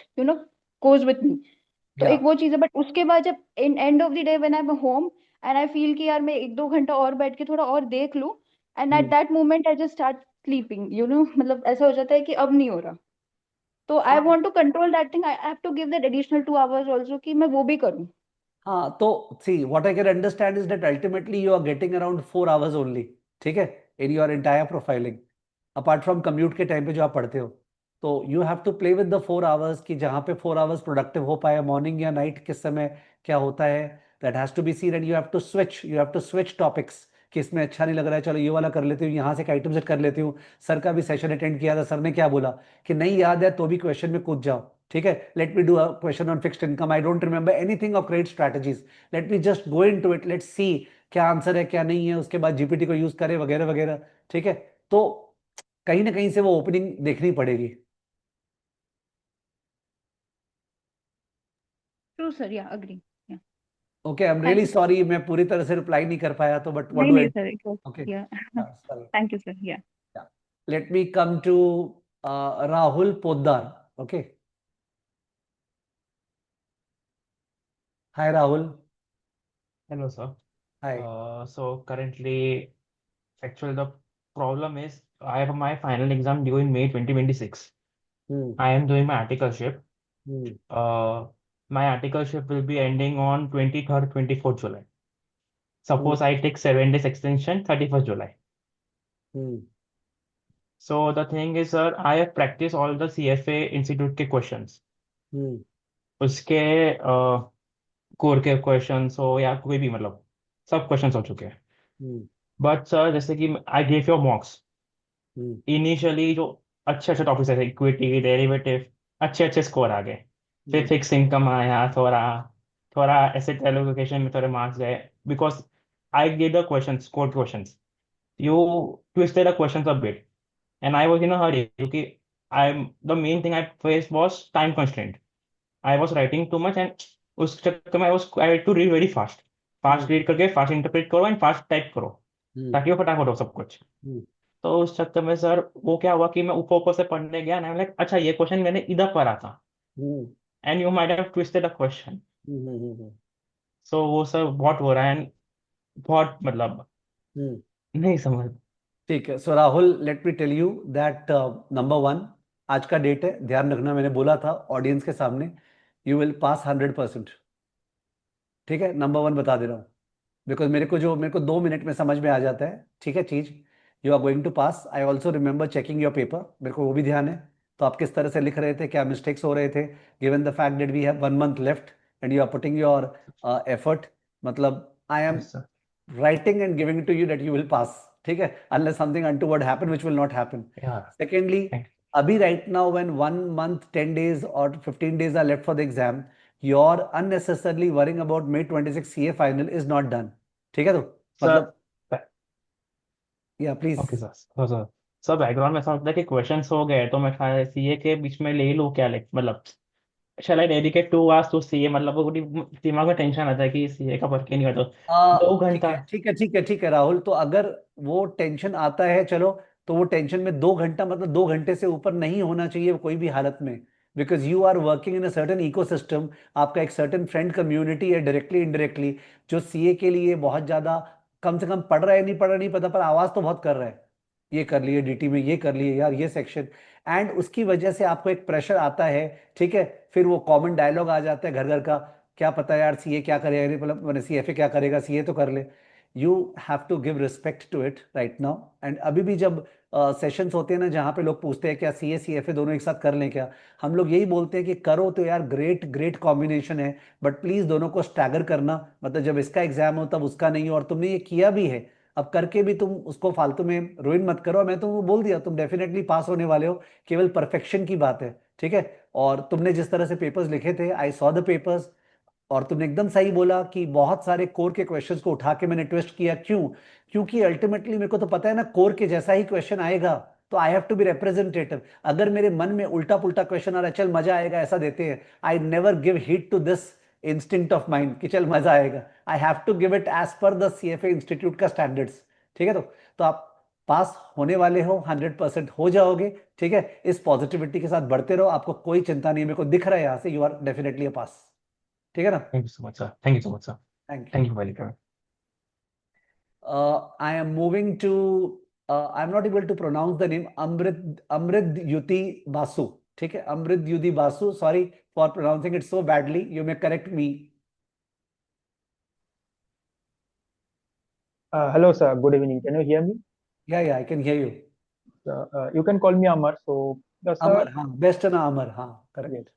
goes with me. तो Yeah. एक वो चीज है, बट उसके बाद जब in end of the day when I am home and I feel कि यार मैं 1-2 घंटा और बैठ के थोड़ा और देख लूं, and at Hmm. That moment I just start sleeping, मतलब ऐसा हो जाता है कि अब नहीं हो रहा. तो आई हाँ, want to control that thing, I have to give that additional 2 hours also कि मैं वो भी करूं. हाँ, तो see, what I can understand is that ultimately you are getting around 4 hours only, ठीक है, in your entire profiling, apart from commute के टाइम पे जो आप पढ़ते हो. तो you have to play with the 4 hours कि जहाँ पे 4 hours productive हो पाए, morning या night किस समय क्या होता है, that has to be seen and you have to switch topics कि इसमें अच्छा नहीं लग रहा है, चलो ये वाला कर लेती हूँ, यहाँ से एक आइटम सेट कर लेती हूँ. सर का भी सेशन अटेंड किया था, सर ने क्या बोला कि नहीं याद है तो भी क्वेश्चन में कूद जाओ. ठीक है, let me do a question on fixed income, I don't remember anything of credit strategies, let me just go into it, let's see क्या आंसर है क्या नहीं है, उसके बाद जीपीटी को यूज करें वगैरह वगैरह. ठीक है, तो कहीं ना कहीं से वो ओपनिंग देखनी पड़ेगी. True sir, yeah agree. Okay, I am really thank you. Sorry, मैं पूरी तरह से रिप्लाई नहीं कर पाया, तो बट व्हाट नहीं डू आई. नहीं sir, it was, okay, yeah. Sorry. Thank you sir, yeah. Let me come to Rahul Poddar. Okay, hi Rahul. Hello, sir. Hi. So currently, actually, the problem is I have my final exam due in May 2026. Hmm. I am doing my articleship. Hmm. My articleship will be ending on 23rd, 24th July. Hmm. Suppose I take 7 days extension, 31st July. Hmm. So the thing is, sir, I have practiced all the CFA Institute के questions. हम्म. उसके core के questions हो या कोई भी, मतलब सब questions हो चुके हैं. हम्म. बट सर, जैसे कि I gave your मॉक्स hmm. Initially, जो अच्छे अच्छे टॉपिक्स है, इक्विटी, डेरिवेटिव, अच्छे अच्छे स्कोर आ गए. फिर हम्म. फिक्स इनकम आया, थोड़ा थोड़ा एसेट एलोकेशन में थोड़े मार्क्स गए, because I gave the question, score questions. You twisted the questions a bit and I was in a hurry, क्योंकि I am the main thing I face was time constraint. I was writing too much and उस चक्कर में I had to read very fast. Fast read करके fast interpret करो and fast type करो, hmm. ताकि वो फटाफट हो सब कुछ. हम्म. तो उस चक्कर में सर वो क्या हुआ कि मैं ऊपर ऊपर से पढ़ने गया ना, लाइक अच्छा ये क्वेश्चन मैंने इधर पढ़ा था, hmm. And you might have twisted a question. Hmm. So वो सर बहुत हो रहा है and बहुत, मतलब हम्म. नहीं समझ. ठीक है, so Rahul, let me tell you that number one, आज का डेट है, ध्यान रखना, मैंने बोला था ऑडियंस के सामने, यू विल पास 100%. ठीक है, नंबर वन बता दे रहा हूँ, बिकॉज मेरे को 2 मिनट में समझ में आ जाता है. ठीक है चीज, you are going to pass. I also remember checking your paper, मेरे को वो भी ध्यान है. तो आप किस तरह से लिख रहे थे, क्या मिस्टेक्स हो रहे थे, given the fact that we have 1 month left and you are putting your effort. मतलब I am Yes, sir. writing and giving it to you that you will pass. ठीक है, unless something untoward happen, which will not happen. Yeah. Secondly, Thank abhi right now when 1 month, 10 days or 15 days are left for the exam, your unnecessarily worrying about May 26 CA final is not done. ठीक है, तो Sir, मतलब ba- या please. okay, sir. Sir background में ऐसा होता है कि क्वेश्चंस हो गए तो मैं सीए के बीच में ले लूँ क्या, लाइक मतलब shall I dedicate 2 hours to CA, मतलब वो दिमाग में टेंशन आता है कि सीए का वर्क ही नहीं होता 2 घंटा. ठीक है राहुल, तो अगर वो टेंशन आता है, चलो, तो वो टेंशन में 2 घंटा, मतलब 2 घंटे से ऊपर नहीं होना चाहिए कोई भी हालत में. Because you are working in a certain ecosystem. आपका एक सर्टन फ्रेंड कम्युनिटी है, डायरेक्टली इनडायरेक्टली, जो सीए के लिए बहुत ज्यादा, कम से कम पढ़ रहा है, नहीं पढ़ रहा नहीं पता, पर आवाज तो बहुत कर रहा है. ये कर लिए डीटी में, ये कर लिए यार, ये सेक्शन. एंड उसकी वजह से आपको एक प्रेशर आता है. ठीक है, फिर वो कॉमन डायलॉग आ जाता है घर घर का, क्या पता यार सीए क्या करेगा, नहीं मतलब मैंने सीएफए क्या करेगा, सीए तो कर ले. You have to give respect to it right now. And अभी भी जब सेशंस होते हैं ना, जहाँ पे लोग पूछते हैं क्या सीए सीएफए दोनों एक साथ कर लें क्या, हम लोग यही बोलते हैं कि करो तो यार, ग्रेट ग्रेट कॉम्बिनेशन है, बट प्लीज दोनों को स्टैगर करना. मतलब जब इसका एग्जाम हो तब उसका नहीं हो, और तुमने ये किया भी है, अब करके भी तुम उसको फालतू में रुइन मत करो. मैं तो बोल दिया, तुम डेफिनेटली पास होने वाले हो, केवल परफेक्शन की बात है. ठीक है, और तुमने जिस तरह से पेपर्स लिखे थे, आई सॉ द पेपर्स, और तुमने एकदम सही बोला कि बहुत सारे कोर के क्वेश्चंस को उठा के मैंने ट्विस्ट किया. क्यों? क्योंकि अल्टीमेटली मेरे को तो पता है ना, कोर के जैसा ही क्वेश्चन आएगा, तो I have to be representative. अगर मेरे मन में उल्टा पुल्टा क्वेश्चन आ रहा है, चल मजा आएगा ऐसा देते हैं, I never give heed to this instinct of mind कि चल मजा आएगा. I have to give it as per the CFA institute का स्टैंडर्ड्स. ठीक है, तो आप पास होने वाले हो, 100% हो जाओगे. ठीक है, इस पॉजिटिविटी के साथ बढ़ते रहो, आपको कोई चिंता नहीं है, मेरे को दिख रहा है यहाँ से, यू आर डेफिनेटली अ पास. ठीक है ना? Thank you so much sir. Thank you so much sir. Thank you. Thank you welcome. I am moving to, I'm not able to pronounce the name, Amrid Yuti Basu. ठीक है, Amrid Yuti Basu. Sorry for pronouncing it so badly. You may correct me. Hello, sir. Good evening. Can you hear me? Yeah, I can hear you. You can call me Amar. So, sir, Amar, हाँ, best ना Amar, हाँ, correct.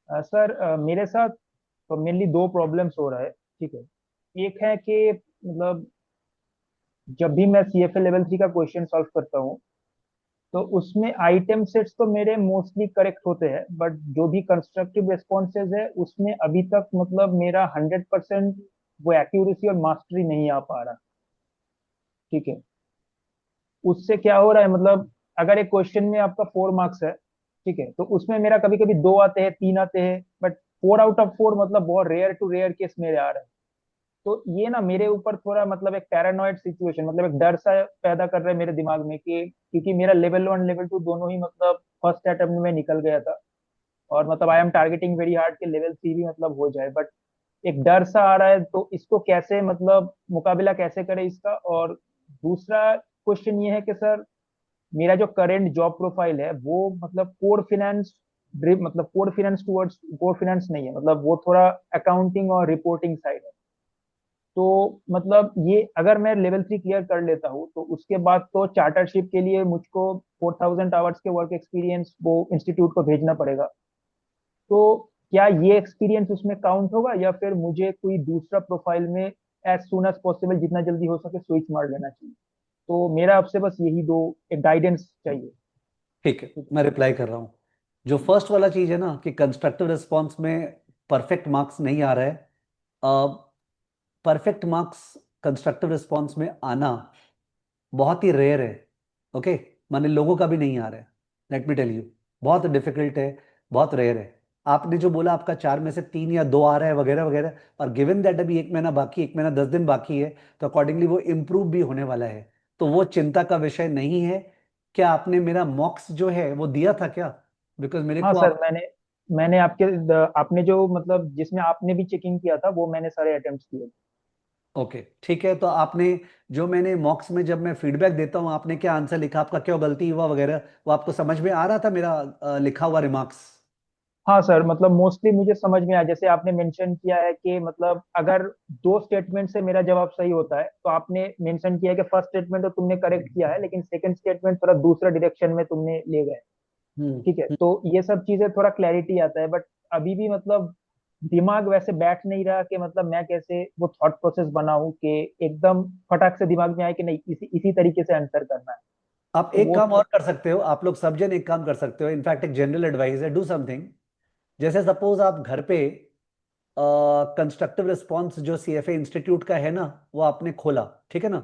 Sir मेरे साथ तो mainly 2 problems हो रहा है. ठीक है, एक है कि मतलब जब भी मैं सीएफए लेवल 3 का क्वेश्चन सॉल्व करता हूँ तो उसमें आइटम सेट्स तो मेरे मोस्टली करेक्ट होते हैं, बट जो भी कंस्ट्रक्टिव रिस्पॉन्सेज है उसमें अभी तक मतलब मेरा 100% वो एक्यूरेसी और मास्टरी नहीं आ पा रहा. ठीक है, उससे क्या हो रहा है, मतलब अगर एक क्वेश्चन में आपका 4 मार्क्स है, ठीक है, तो उसमें मेरा कभी कभी 2 आते हैं, 3 आते हैं, बट 4 आउट ऑफ 4 मतलब बहुत रेयर टू रेयर केस मेरे आ रहे हैं. तो ये ना मेरे ऊपर थोड़ा मतलब एक पैरानॉइड सिचुएशन, मतलब एक डर सा पैदा कर रहा है मेरे दिमाग में कि क्योंकि मेरा लेवल 1 लेवल 2 दोनों ही मतलब फर्स्ट अटेम्प्ट में निकल गया था, और मतलब I am targeting very hard कि लेवल 3 भी मतलब हो जाए, बट एक डर सा आ रहा है. तो इसको कैसे मतलब मुकाबला कैसे करें इसका. और दूसरा क्वेश्चन ये है कि सर मेरा जो करंट जॉब प्रोफाइल है वो मतलब कोर फिनेंस मतलब core finance towards core finance नहीं है, मतलब वो थोड़ा अकाउंटिंग और रिपोर्टिंग साइड है. तो मतलब ये अगर मैं लेवल 3 क्लियर कर लेता हूँ तो उसके बाद तो चार्टरशिप के लिए मुझको 4000 आवर्स के वर्क एक्सपीरियंस वो इंस्टीट्यूट को भेजना पड़ेगा. तो क्या ये एक्सपीरियंस उसमें काउंट होगा, या फिर मुझे कोई दूसरा प्रोफाइल में एज सुन एज पॉसिबल जितना जल्दी हो सके स्विच मार लेना चाहिए. तो मेरा आपसे बस यही 2 एक गाइडेंस चाहिए. ठीक है, मैं रिप्लाई कर रहा हूँ. जो फर्स्ट वाला चीज है ना, कि कंस्ट्रक्टिव रिस्पॉन्स में परफेक्ट मार्क्स नहीं आ रहा है. परफेक्ट मार्क्स कंस्ट्रक्टिव रिस्पॉन्स में आना बहुत ही रेयर है. ओके, माने लोगों का भी नहीं आ रहा है. लेट मी टेल यू, बहुत डिफिकल्ट है, बहुत रेयर है. आपने जो बोला आपका 4 में से 3 या 2 आ रहा है वगैरह वगैरह, और गिवन दैट अभी 1 महीना बाकी, 1 महीना 10 दिन बाकी है, तो अकॉर्डिंगली वो इम्प्रूव भी होने वाला है. तो वो चिंता का विषय नहीं है. क्या आपने मेरा मॉक्स जो है वो दिया था क्या? बिकॉज मेरे हाँ को सर, मैंने आपने जो मतलब जिसमें आपने भी चेकिंग किया था वो मैंने सारे अटेम्प्ट्स किए. ओके, ठीक है, तो आपने जो मैंने मॉक्स में जब मैं फीडबैक देता हूँ, आपने क्या आंसर लिखा, आपका क्या गलती हुआ वगैरह, वो आपको समझ में आ रहा था मेरा लिखा हुआ रिमार्क्स? हाँ सर, मतलब मोस्टली मुझे समझ में आया। जैसे आपने मेंशन किया है कि मतलब अगर दो स्टेटमेंट से मेरा जवाब सही होता है, तो आपने मेंशन किया है कि फर्स्ट स्टेटमेंट तो तुमने करेक्ट किया है, लेकिन सेकंड स्टेटमेंट थोड़ा दूसरा डायरेक्शन में तुमने ले गए। ठीक है, हम्म। तो ये सब चीजें थोड़ा क्लैरिटी आता है, बट अभी भी मतलब दिमाग वैसे बैठ नहीं रहा कि मतलब मैं कैसे वो थॉट प्रोसेस बनाऊं कि एकदम फटाक से दिमाग में आए कि नहीं इसी इसी तरीके से आंसर करना है। आप तो एक वो काम और कर सकते हो, आप लोग सब जन एक काम कर सकते हो, इनफैक्ट एक जनरल एडवाइस है, डू समथिंग। जैसे सपोज आप घर पे कंस्ट्रक्टिव रिस्पॉन्स जो सीएफए इंस्टीट्यूट का है ना, वो आपने खोला, ठीक है ना,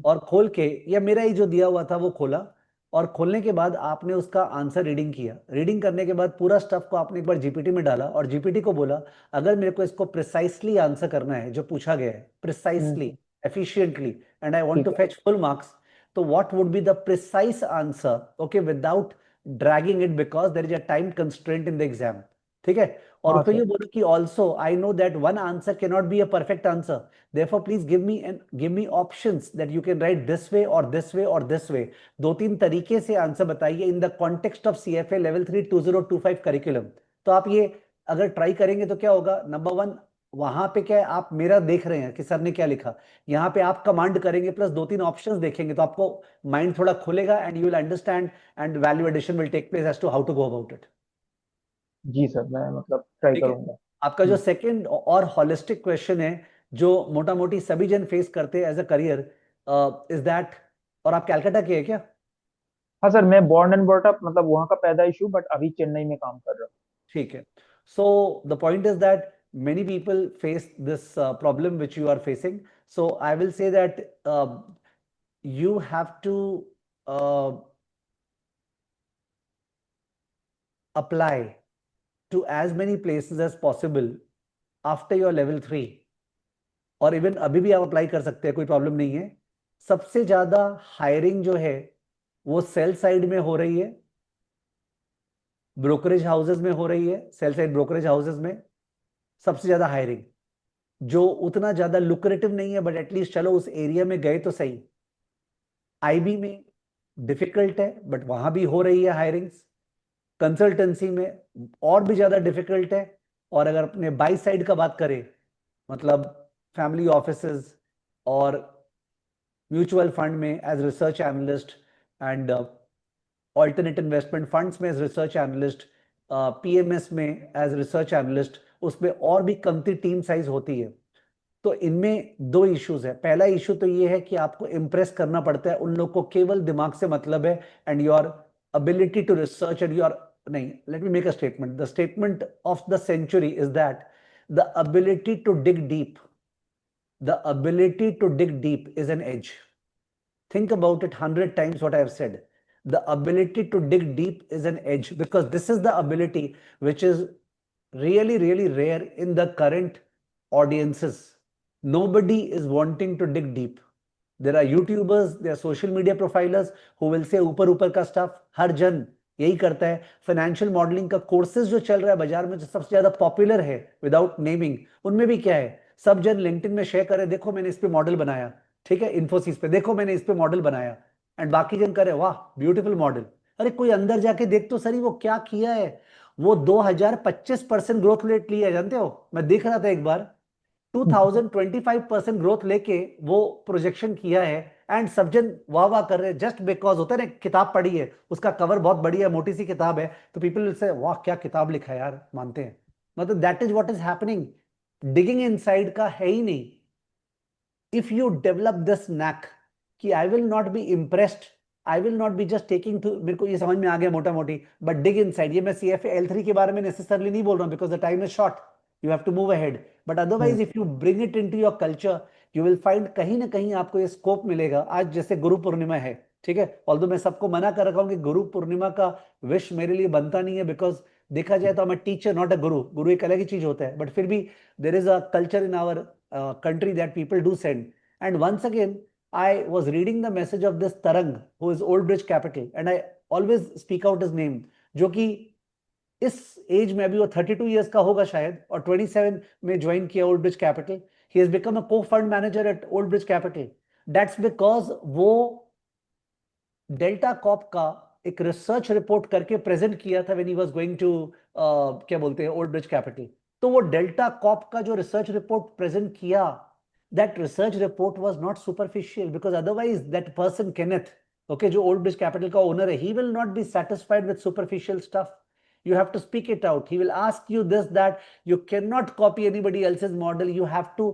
और खोल के, या मेरा ही जो दिया हुआ था वो खोला, और खोलने के बाद आपने उसका आंसर रीडिंग किया। रीडिंग करने के बाद पूरा स्टफ को आपने एक बार जीपीटी में डाला और जीपीटी को बोला, अगर मेरे को इसको प्रिसाइसली आंसर करना है जो पूछा गया है, precisely, hmm, efficiently, and I want to ठीक है। फेच फुल मार्क्स, तो what would be the precise answer, okay, without dragging it, because there is a time constraint in the exam, ठीक है। और हाँ उसको सर। ये बोलो कि also I know that one answer can not be a perfect answer, therefore please give me options that you can write this way or this way or this way। दो तीन तरीके से आंसर बताइए in the context of CFA level 3 2025 curriculum. तो आप ये अगर try करेंगे तो क्या होगा, नंबर वन, वहां पे क्या है, आप मेरा देख रहे हैं कि सर ने क्या लिखा, यहाँ पे आप कमांड करेंगे प्लस दो तीन ऑप्शंस देखेंगे, तो आपको माइंड थोड़ा खुलेगा and you will understand, and value addition will take place as to how to go about it. जी सर, मैं मतलब ट्राई ठीक है। करूंगा। आपका जो सेकंड और हॉलिस्टिक क्वेश्चन है, जो मोटा मोटी सभी जन फेस करते हैं as a career, is that, और आप कैलकाटा के हैं क्या? हाँ सर, मैं बॉर्न एंड बॉर्ट अप मतलब वहाँ का पैदाइश हूँ, बट अभी चेन्नई में काम कर रहा हूँ। ठीक है। So the point is that many people face this problem which you are facing, so I will say that you have to uh, apply to as many places as possible after your level 3, और even अभी भी आप apply कर सकते हैं, कोई problem नहीं है। सबसे ज्यादा हायरिंग जो है वो सेल साइड में हो रही है, ब्रोकरेज हाउसेज में हो रही है, सेल साइड ब्रोकरेज हाउसेज में सबसे ज्यादा हायरिंग, जो उतना ज्यादा लुक्रेटिव नहीं है, बट एटलीस्ट चलो उस एरिया में गए तो सही। आईबी में डिफिकल्ट है बट वहां भी हो रही है हायरिंग्स, कंसल्टेंसी में और भी ज्यादा डिफिकल्ट है। और अगर अपने बाई साइड का बात करें, मतलब फैमिली ऑफिसेज और म्यूचुअल फंड में as research analyst, and alternate investment funds में एज रिसर्च एनालिस्ट, पीएमएस में एज रिसर्च एनालिस्ट, उसमें और भी कमती टीम साइज होती है। तो इनमें दो इश्यूज है। पहला इशू तो ये है कि आपको इंप्रेस करना पड़ता है, उन लोग को केवल दिमाग से मतलब है, and your ability to research and your, नहीं, let me make a statement, the statement of the century is that the ability to dig deep, the ability to dig deep is an edge. Think about it 100 times what I have said. The ability to dig deep is an edge, because this is the ability which is really, really rare in the current audiences. Nobody is wanting to dig deep. There are YouTubers, there are social media profilers who will say ऊपर ऊपर का stuff, हर जन यही करता है। Financial modelling का courses जो चल रहा है बाजार में, जो सबसे ज्यादा पॉपुलर है विदाउट नेमिंग, उनमें भी क्या है, सब जन लिंक्डइन में शेयर करे, देखो मैंने इस पे मॉडल बनाया, ठीक है, इन्फोसिस पे देखो मैंने इस पे मॉडल बनाया, एंड बाकी जन करे वाह ब्यूटीफुल मॉडल। अरे कोई अंदर जाके देख तो सही वो क्या किया है। वो 2025% ग्रोथ रेट लिया है, जानते हो, मैं देख रहा था एक बार, 2025% ग्रोथ लेके वो प्रोजेक्शन किया है, एंड सब जन वाह वाह कर रहे हैं, जस्ट बिकॉज होता है ना, किताब पढ़ी है, उसका कवर बहुत बढ़िया मोटी सी किताब है, तो पीपल विल से वाह क्या किताब लिखा है यार, मानते हैं। मतलब that is what is happening, digging inside का है ही नहीं। If you develop this knack कि I will not be impressed, I will not be just taking to, मेरे को ये समझ में आ गया मोटा मोटी, बट डिग इनसाइड, ये मैं सीएफए L3 के बारे में नेसेसरली नहीं बोल रहा हूं, because the time is short, you have to move ahead, but otherwise if you bring it into your culture, you will find कहीं ना कहीं आपको ये स्कोप मिलेगा। आज जैसे गुरु पूर्णिमा है, ठीक है, ऑल्दो मैं सबको मना कर रखा हूं कि गुरु पूर्णिमा का विश मेरे लिए बनता नहीं है, बिकॉज देखा जाए तो मैं टीचर नॉट अ गुरु, गुरु एक अलग ही चीज होता है, बट फिर भी there is a culture in our country that people do send. And once again, I was reading the message of this Tarang, who is Old Bridge Capital, and I always speak out his name, जो कि इस as में अभी वो 32 years का होगा शायद, और 27 में ज्वाइन किया Old Bridge Capital. He has become a co fund manager at Old Bridge Capital. That's because वो डेल्टा कॉप का एक रिसर्च रिपोर्ट करके प्रेजेंट किया था when he was going to क्या बोलते हैं ओल्ड ब्रिज कैपिटल। तो वो डेल्टा कॉप का जो रिसर्च रिपोर्ट प्रेजेंट किया, that research report was not superficial, because otherwise that person Kenneth, okay, जो ओल्ड ब्रिज कैपिटल का ओनर है, he will not be satisfied with superficial stuff. You have to speak it out. He will ask you this, that you cannot copy anybody else's model. You have to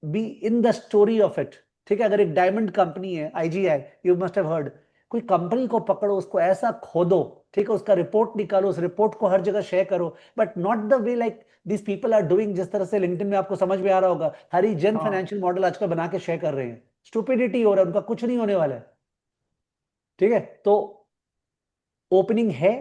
be in the story of it. ठीक है, अगर एक diamond company है, IGI, you must have heard, कोई company को पकड़ो, उसको ऐसा खोदो, ठीक है, उसका रिपोर्ट निकालो, उस रिपोर्ट को हर जगह शेयर करो, but not the way like this people are doing, जिस तरह से लिंक्डइन में आपको समझ में आ रहा होगा, हरिजन हाँ। फाइनेंशियल मॉडल आजकल बना के शेयर कर रहे हैं. स्टुपिडिटी हो रहा है, उनका कुछ नहीं होने वाला है. ठीक है, तो ओपनिंग है,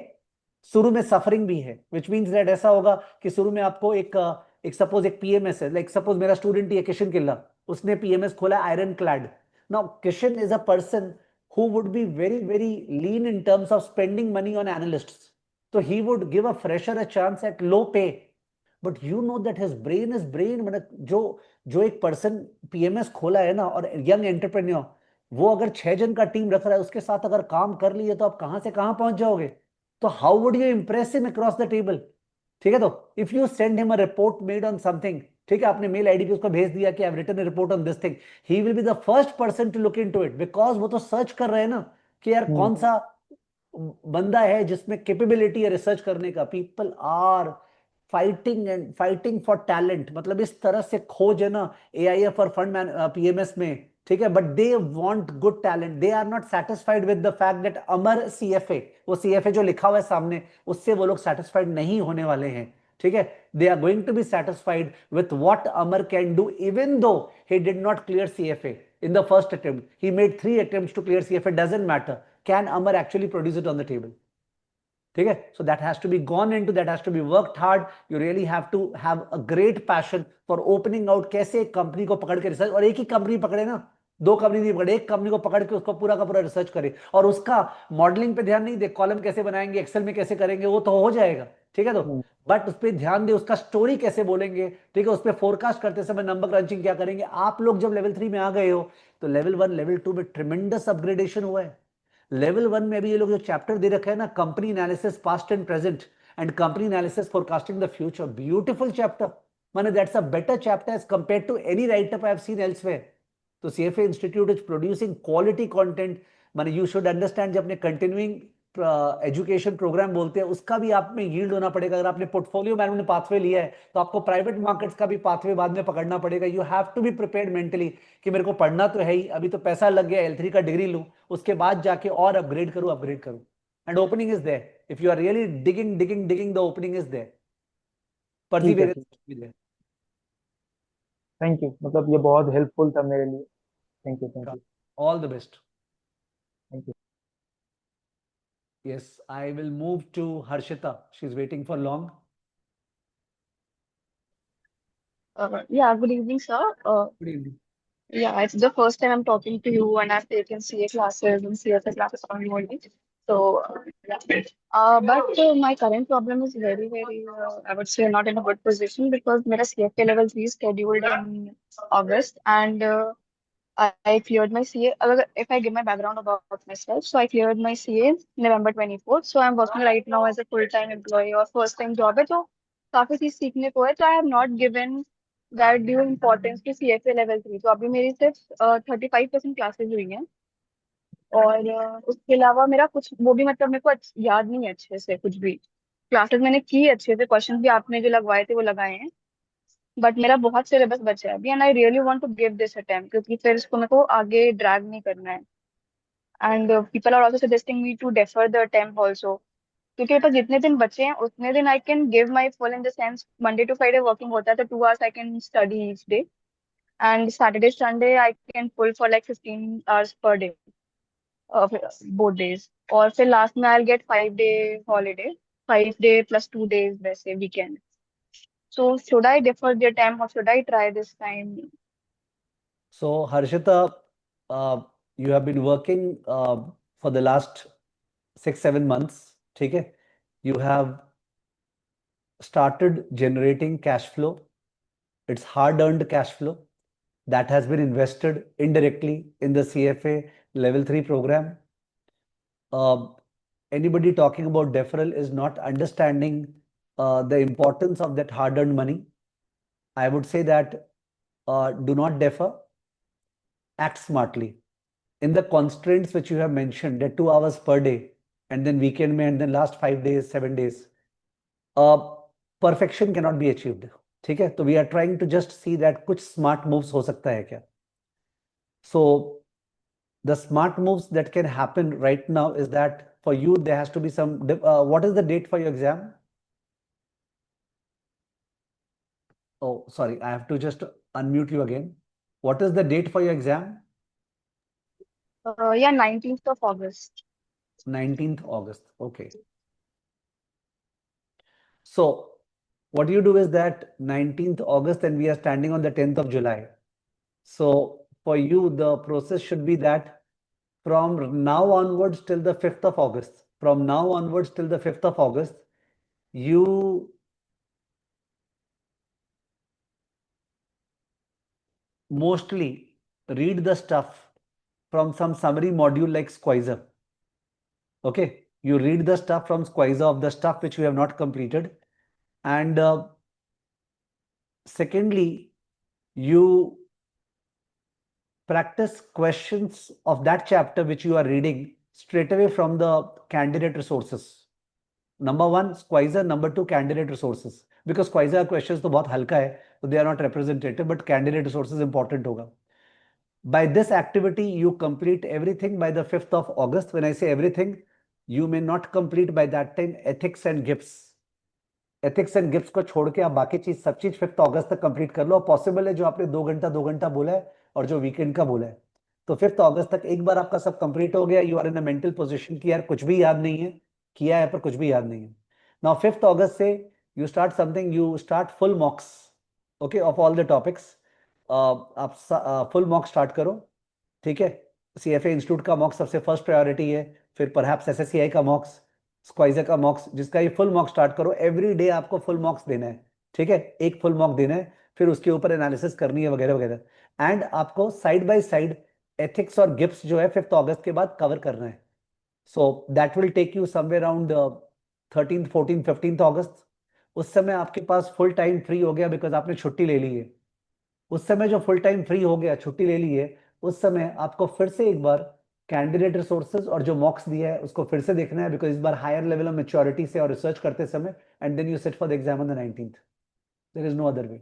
शुरू में सफरिंग भी है, विच मीन्स दैट ऐसा होगा कि शुरू में आपको एक सपोज एक पीएमएस है, लाइक सपोज मेरा स्टूडेंट ही है किशन किल्ला, उसने पीएमएस खोला iron clad. Now Kishan is a person who would be very very lean in terms of spending money on analysts, so he would give a fresher a chance at low pay, but you know that his brain is brain. मतलब जो एक person PMS खोला है ना, और young entrepreneur, वो अगर 6 जन का टीम रख रहा है, उसके साथ अगर काम कर लिए तो आप कहां से कहां पहुंच जाओगे. तो how would you Impress him across the table. ठीक है, तो if you send him a report made on something, ठीक है, आपने मेल आईडी पे उसको भेज दिया कि I have written a report on this thing, he will be the first person to look into it, because वो तो सर्च कर रहे हैं ना कि यार कौन सा बंदा है जिसमें कैपेबिलिटी है रिसर्च करने का. People are fighting for talent, मतलब इस तरह से खोज है ना AIF और फंड पीएमएस में. ठीक है, but they want good talent. They are not satisfied with the fact that Amar CFA, वो CFA जो लिखा हुआ है सामने, उससे वो लोग सेटिस्फाइड नहीं होने वाले हैं. ठीक है, they are going to be satisfied with what Amar can do, even though he did not clear CFA in the first attempt. He made 3 attempts to clear CFA. Doesn't matter. Can Amar actually produce it on the table? ठीक है, so that has to be gone into, that has to be worked hard. You really have to have a great passion for opening out. कैसे एक company को पकड़ के research, और एक ही company पकड़े ना, 2 कंपनी नहीं पकड़े, एक कंपनी को पकड़ के उसको पूरा का पूरा रिसर्च करे, और उसका मॉडलिंग पे ध्यान नहीं दे, कॉलम कैसे बनाएंगे, एक्सेल में कैसे करेंगे, वो तो हो जाएगा. ठीक है, तो बट उस पर ध्यान दे, उसका स्टोरी कैसे बोलेंगे. ठीक है, उस पर फोरकास्ट करते समय नंबर क्रंचिंग क्या करेंगे. आप लोग जब लेवल 3 में आ गए हो, तो लेवल 1 लेवल 2 में ट्रिमेंडस अपग्रेडेशन हुआ है. लेवल 1 में भी ये लोग जो चैप्टर दे रखा है ना, company analysis past and present and company analysis forecasting the future, beautiful chapter. माने that's a better chapter as compare to any write up I have seen elsewhere. तो CFA Institute is producing quality content. माने you should understand, जब अपने continuing education programme बोलते हैं, उसका भी आप में यील्ड होना पड़ेगा. अगर आपने पोर्टफोलियो मैनेजमेंट पाथवे लिया है, तो आपको प्राइवेट मार्केट्स का भी पाथवे बाद में पकड़ना पड़ेगा. You have to be prepared mentally कि मेरे को पढ़ना तो है ही, अभी तो पैसा लग गया, L3 का डिग्री लूं, उसके बाद जाके और अपग्रेड करूं. And opening is there. If you are really digging the opening is there. Perseverance भी देयर. थैंक यू, मतलब ये बहुत हेल्पफुल था मेरे लिए. Thank you. All the best. Thank you. Yes, I will move to Harshita. She's waiting for long. Yeah, good evening, sir. Good evening. Yeah, it's the first time I'm talking to you, and I've taken CA classes and CSA classes only. So, yeah. But my current problem is very, very, I would say, not in a good position because my CFA level 3 is scheduled in August, and I cleared my CA. If I give my background about myself, so I cleared my CA November 24th. So I'm working right now as a full-time employee or first-time job है, तो काफी चीज सीखने को है. So I have not given that due importance to CFA level 3. तो अभी मेरी सिर्फ 35% क्लासेस हुई हैं, और उसके अलावा मेरा कुछ वो भी मतलब मेरे को याद नहीं है अच्छे से कुछ भी. क्लासेस मैंने की अच्छे से, क्वेश्चन भी आपने जो लगवाए थे वो लगाए हैं, बट मेरा बहुत सिलेबस बचा है अभी, and I really want to give this attempt क्योंकि फिर इसको मेरे को आगे ड्रैग नहीं करना है. And people are also suggesting me to defer the attempt also, क्योंकि मेरे पास जितने दिन बचे हैं उतने दिन I can give my full, in the sense Monday to Friday working होता है तो 2 hours I can study each day, and Saturday Sunday I can pull for like 15 hours per day, both days. और फिर last में I get 5 day holiday, 5 day plus 2 days वैसे weekend. So should I defer the attempt or should I try this time? So Harshita, you have been working for the last 6-7 months. ठीक है, you have started generating cash flow. It's hard-earned cash flow that has been invested indirectly in the CFA level 3 program. anybody talking about deferral is not understanding the importance of that hard-earned money. I would say that do not defer, act smartly. In the constraints which you have mentioned, that 2 hours per day, and then weekend mein, and then last 5 days, 7 days, perfection cannot be achieved. ठीक है? तो we are trying to just see that कुछ smart moves हो सकता है क्या? So the smart moves that can happen right now is that for you there has to be some. What is the date for your exam? Oh, sorry, I have to just unmute you again. What is the date for your exam? Yeah, 19th of August. 19th August. Okay. So what you do is that 19th August and we are standing on the 10th of July. So for you, the process should be that from now onwards till the 5th of August, from now onwards till the 5th of August, you mostly read the stuff from some summary module like Squeezer. Okay, you read the stuff from Squeezer of the stuff which you have not completed. And secondly, you practice questions of that chapter which you are reading straight away from the candidate resources. Number one, Squeezer. Number two, candidate resources. Because Squeezer questions तो बहुत हल्का है, so they are not representative, but candidate resources important होगा. By this activity, you complete everything by the 5th of August. When I say everything, you may not complete by that time ethics and GIPS. Ethics and gifts को छोड़ के आप बाकी चीज सब चीज 5th अगस्त तक कंप्लीट कर लो. पॉसिबल है जो आपने 2 घंटा बोला है और जो वीकेंड का बोला है, तो 5th अगस्त तक एक बार आपका सब कंप्लीट हो गया. You are in a mental position कि यार कुछ भी याद नहीं है, किया है पर कुछ भी याद नहीं है. नाउ 5th अगस्त से you start something, you start full मॉक्स. Okay, of all the topics आप फुल मॉक स्टार्ट करो. ठीक है, CFA इंस्टीट्यूट का मॉक सबसे फर्स्ट प्रायोरिटी है, फिर परहैप्स SSCI का मॉक्स, स्क्वाइजर का मॉक्स, जिसका ये फुल मॉक स्टार्ट करो. एवरी डे आपको फुल मॉक्स देना है. ठीक है, एक फुल मॉक देना है, फिर उसके ऊपर एनालिसिस करनी है वगैरह वगैरह. एंड आपको साइड बाय साइड एथिक्स और गिफ्ट्स जो है 5th अगस्त के बाद कवर करना है. So that will take you somewhere around 13th 14th 15th August. उस समय आपके पास फुल टाइम फ्री हो गया बिकॉज आपने छुट्टी ले ली है. उस समय जो फुल टाइम फ्री हो गया, छुट्टी ले ली है, उस समय आपको फिर से एक बार कैंडिडेट रिसोर्सेज और जो मॉक्स दिया है उसको फिर से देखना है, बिकॉज इस बार हायर लेवल ऑफ मेच्योरिटी से और रिसर्च करते समय. And then you sit for the exam on the 19th. There is no other way.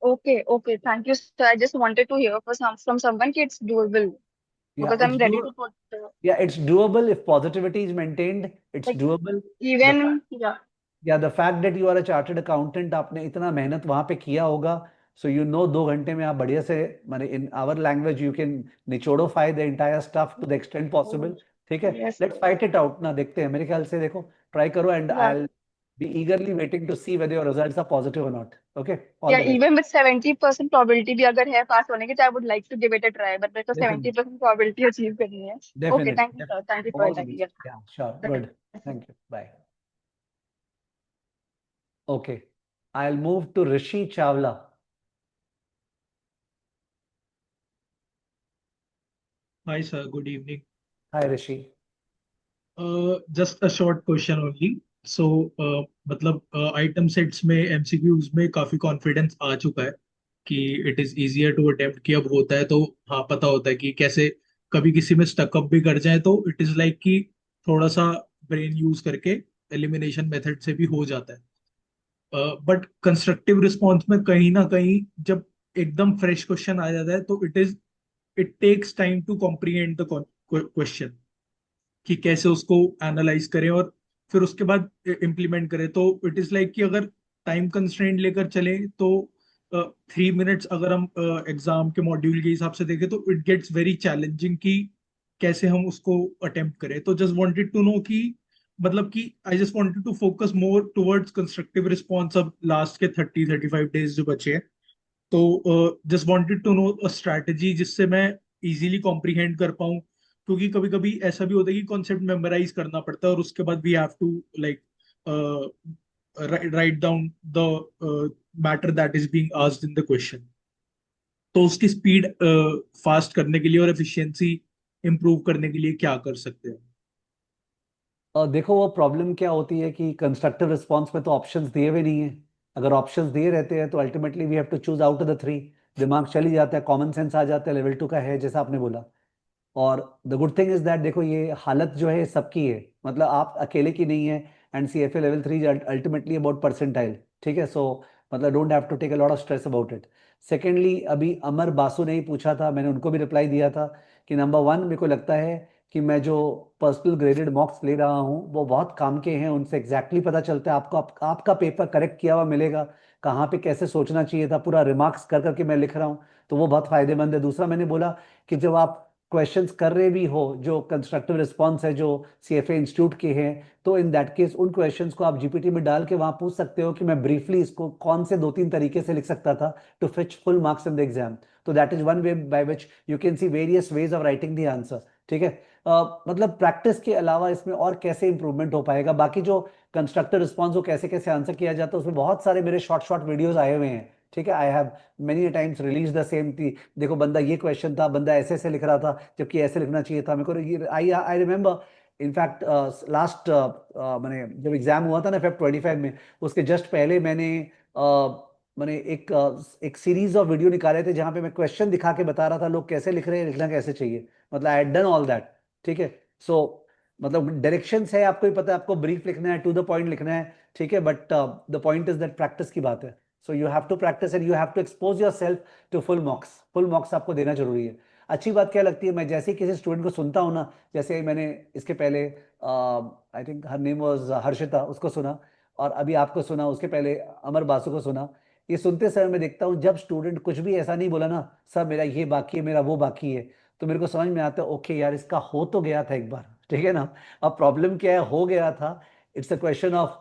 Okay, thank you, sir. I just wanted to hear from someone कि it's doable Yeah, because I'm it's ready doable. to put Yeah, it's doable if positivity is maintained. It's like doable. The even fact, yeah, the fact that you are a chartered accountant, आपने इतना मेहनत वहां पे किया होगा, so you know 2 घंटे में आप बढ़िया से, माने in our language you can निचोड़ोफाई the entire stuff to the extent possible. ठीक है, yes, let's fight it out ना, देखते हैं. मेरे ख्याल से देखो, try करो and yeah. I'll be eagerly waiting to see whether your results are positive or not. Okay, all Yeah, the best. even with 70% probability भी अगर है पास होने की, तो I would like to give it a try, but मेरे को Definitely, 70% probability achieve करनी है. Okay, definitely, thank you, sir. Thank you for all your the time. best. Yeah. Yeah, sure, good. Thank you. Bye. Okay, I'll move to Rishi Chawla. Hi, sir. Good evening. Hi, Rishi. Just a short question only. So, मतलब item sets में MCQs में काफी confidence आ चुका है कि it is easier to attempt, कि अब होता है तो हाँ पता होता है कि कैसे कभी किसी में stuck up भी कर जाए तो it is like कि थोड़ा सा brain use करके elimination method से भी हो जाता है. बट कंस्ट्रक्टिव रिस्पॉन्स में कहीं ना कहीं जब एकदम फ्रेश क्वेश्चन आ जाता है तो it takes time to comprehend the question, कि कैसे उसको एनालाइज करें और फिर उसके बाद इम्प्लीमेंट करें. तो इट इज लाइक कि अगर टाइम कंस्ट्रेंट लेकर चले तो 3 मिनट्स अगर हम एग्जाम के मॉड्यूल के हिसाब से देखें तो इट गेट्स वेरी चैलेंजिंग कि कैसे हम उसको अटेम्प्ट करें. तो जस्ट वांटेड टू नो कि मतलब कि I just wanted to focus more towards constructive response अब लास्ट के 30-35 डेज जो बचे हैं. तो just wanted to know a strategy जिससे मैं इजीली कॉम्प्रिहेंड कर पाऊं, क्योंकि कभी कभी ऐसा भी होता है कि कॉन्सेप्ट मेमोराइज करना पड़ता है और उसके बाद we have to like write down the matter that is being asked in the question. तो उसकी स्पीड फास्ट करने के लिए और एफिशिएंसी इंप्रूव करने के लिए क्या कर सकते हैं? देखो वो प्रॉब्लम क्या होती है कि कंस्ट्रक्टिव रिस्पॉन्स में तो ऑप्शंस दिए हुए नहीं है। अगर ऑप्शंस दिए रहते हैं तो ultimately we have to choose out of the three. दिमाग चल ही जाता है, कॉमन सेंस आ जाता है, लेवल 2 का है जैसा आपने बोला। और the good thing is that देखो ये हालत जो है सबकी है, मतलब आप अकेले की नहीं है। And CFA level 3 ultimately about percentile. ठीक है, सो मतलब don't have to take a lot of stress about it. Secondly अभी अमर बासु ने ही पूछा था, मैंने उनको भी रिप्लाई दिया था कि नंबर वन मेरे को लगता है कि मैं जो पर्सनल ग्रेडेड मॉक्स ले रहा हूँ वो बहुत काम के हैं, उनसे एग्जैक्टली पता चलता है आपको आपका पेपर करेक्ट किया हुआ मिलेगा, कहाँ पे कैसे सोचना चाहिए था पूरा रिमार्क्स कर करके मैं लिख रहा हूँ, तो वो बहुत फायदेमंद है। दूसरा मैंने बोला कि जब आप क्वेश्चंस कर रहे भी हो जो कंस्ट्रक्टिव रिस्पॉन्स है जो CFA इंस्टीट्यूट के हैं, तो इन दैट केस उन क्वेश्चंस को आप GPT में डाल के वहां पूछ सकते हो कि मैं ब्रीफली इसको कौन से 2-3 तरीके से लिख सकता था to fetch full marks in the exam. तो that is one way by which you can see various ways of writing the answer. ठीक है, मतलब प्रैक्टिस के अलावा इसमें और कैसे इंप्रूवमेंट हो पाएगा, बाकी जो कंस्ट्रक्टिव रिस्पॉन्स को कैसे कैसे आंसर किया जाता है उसमें बहुत सारे मेरे शॉर्ट शॉर्ट वीडियोस आए हुए हैं। ठीक है, I have many times release the same थी। देखो बंदा ये क्वेश्चन था, बंदा ऐसे ऐसे लिख रहा था जबकि ऐसे लिखना चाहिए था। मेरे को आई आई रिमेम्बर इनफैक्ट लास्ट मैंने जब एग्जाम हुआ था ना Feb 25 में, उसके जस्ट पहले मैंने एक सीरीज ऑफ वीडियो निकाले थे जहां पे मैं क्वेश्चन दिखा के बता रहा था लोग कैसे लिख रहे हैं, लिखना कैसे चाहिए। मतलब I had done all that. ठीक है, सो मतलब डायरेक्शंस है, आपको ही पता है, आपको ब्रीफ लिखना है, टू द पॉइंट लिखना है। ठीक है, but the point is that practice की बात है। So you have to practice and you have to expose yourself to full marks आपको देना जरूरी है। अच्छी बात क्या लगती है, मैं जैसे ही किसी स्टूडेंट को सुनता हूँ ना, जैसे मैंने इसके पहले I think her name was Harshita, उसको सुना, और अभी आपको सुना, उसके पहले अमर बासु को सुना। ये सुनते समय मैं देखता हूँ जब स्टूडेंट कुछ भी ऐसा नहीं बोला ना, सर मेरा ये बाकी है, मेरा वो बाकी है, तो मेरे को समझ में आता है ओके यार इसका हो तो गया था एक बार। ठीक है ना, अब प्रॉब्लम क्या है, हो गया था, it's a question of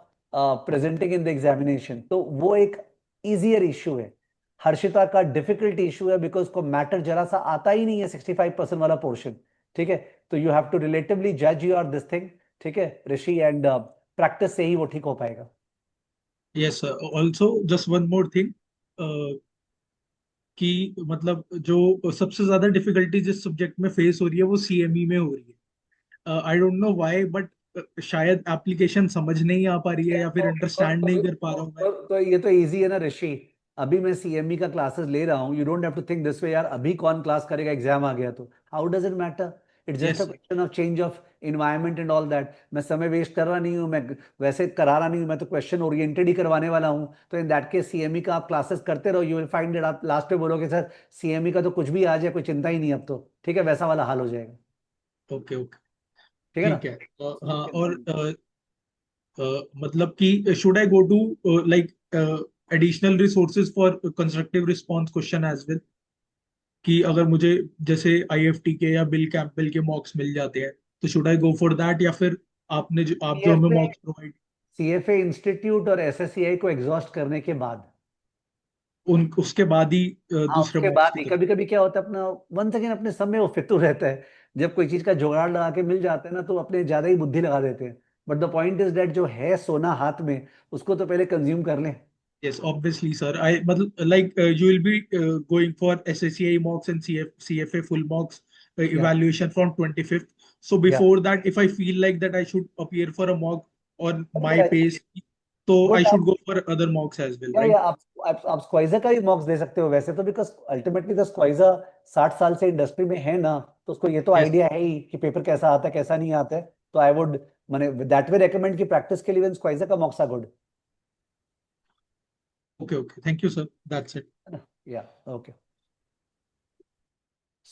presenting in the examination, तो वो एक इजियर इशू है। हर्षिता का डिफिकल्ट इशू है बिकॉज को मैटर जरा सा आता ही नहीं है, 65% वाला पोर्शन। ठीक है, तो यू हैव टू रिलेटिवली जज योर दिस थिंग। ठीक है ऋषि, एंड प्रैक्टिस से ही वो ठीक हो पाएगा। Yes sir, also just one more thing कि मतलब जो सबसे ज्यादा डिफिकल्टी जिस सब्जेक्ट में फेस हो रही है वो CME में हो रही है। आई डोंट नो व्हाई, बट शायद एप्लीकेशन समझ नहीं आ पा रही है या फिर अंडरस्टैंड नहीं कर पा रहा हूँ मैं। तो ये तो इजी है ना ऋषि, अभी मैं CME का क्लासेस ले रहा हूँ, you don't have to think this way यार अभी कौन क्लास करेगा, एग्जाम आ गया तो how does it matter. It's just a yes question of change of environment and all that. मैं समय वेस्ट कर रहा नहीं हूँ, मैं वैसे करा रहा नहीं हूँ, मैं तो क्वेश्चन ओरिएंटेड ही करवाने वाला हूँ। तो इन दैट केस CME का आप क्लासेस करते रहो, यू विल फाइंड दैट आप लास्ट पे बोलोगे सर CME का तो कुछ भी आ जाए कोई चिंता ही नहीं अब तो। ठीक है, वैसा वाला हाल हो जाएगा। ओके ओके, ठीक है ना। ठीक है। हाँ, और मतलब कि should I go to like additional resources for constructive response question as well, कि अगर मुझे जैसे IFT के या बिल कैंपबेल के मॉक्स मिल जाते हैं तो should I go for that, या फिर आप जो हमें CFA मॉक्स प्रोवाइड CFA इंस्टीट्यूट और SSCI को एग्जॉस्ट करने के बाद, उन उसके बाद ही हाँ दूसरे उसके मॉक्स बाद की ही तरफ। कभी कभी क्या होता है अपना वन सेकेंड अपने सब में वो फितूर रहता है, जब कोई चीज का जुगाड़ लगा के मिल जाता है ना तो अपने ज्यादा ही बुद्धि लगा देते हैं। But the point is that जो है सोना हाथ में, उसको तो पहले कंज्यूम कर लें। Yes, obviously, sir. I मतलब like you will be going for SSCI mocks and CFA full mocks या evaluation from 25th. So या before that, if I feel like that I should appear for a mock on my pace, so I good. should go for other mocks as well, या right? आप स्क्वाइजर का भी मॉक्स दे सकते हो वैसे तो, because ultimately तो स्क्वाइजर 60 साल से इंडस्ट्री में है ना, तो उसको ये तो Yes. आइडिया है ही कि पेपर कैसा आता है कैसा नहीं आता है। तो आई वुड मैंने दैट वे रेकमेंड कि प्रैक्टिस के लिए स्क्वाइजर का mocks are good. Okay, okay. Thank you, sir. That's it. या okay,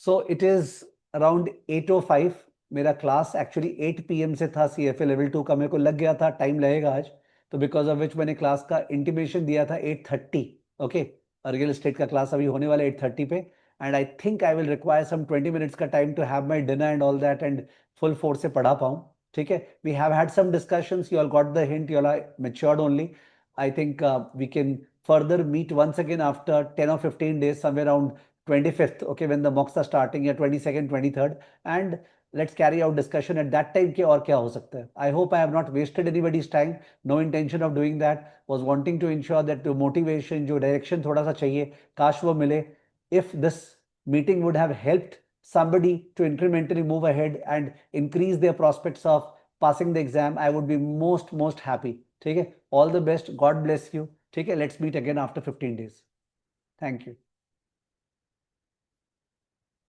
so it is around 8:05। मेरा क्लास एक्चुअली 8 PM से था, CFA लेवल 2 का, मेरे को लग गया था टाइम लगेगा आज, तो बिकॉज ऑफ विच मैंने क्लास का इंटीमेशन दिया था 8:30। ओके, रियल एस्टेट का क्लास अभी होने वाला है 8:30 पे, and I think I will require some 20 minutes का time to have my dinner and all that, and full force से पढ़ा पाऊँ। ठीक है, we have had some discussions, you all got the hint, you all are matured only. I think we can further meet once again after 10 or 15 days, somewhere around 25th, okay, when the mocks are starting, या 22nd 23rd, and let's carry out discussion at that time कि और क्या हो सकता है। I hope I have not wasted anybody's time, no intention of doing that, was wanting to ensure that the motivation जो direction थोड़ा सा चाहिए काश वो मिले। If this meeting would have helped somebody to incrementally move ahead and increase their prospects of passing the exam, I would be most happy. ठीक है, all the best, God bless you. ठीक है, let's meet again after 15 days. Thank you.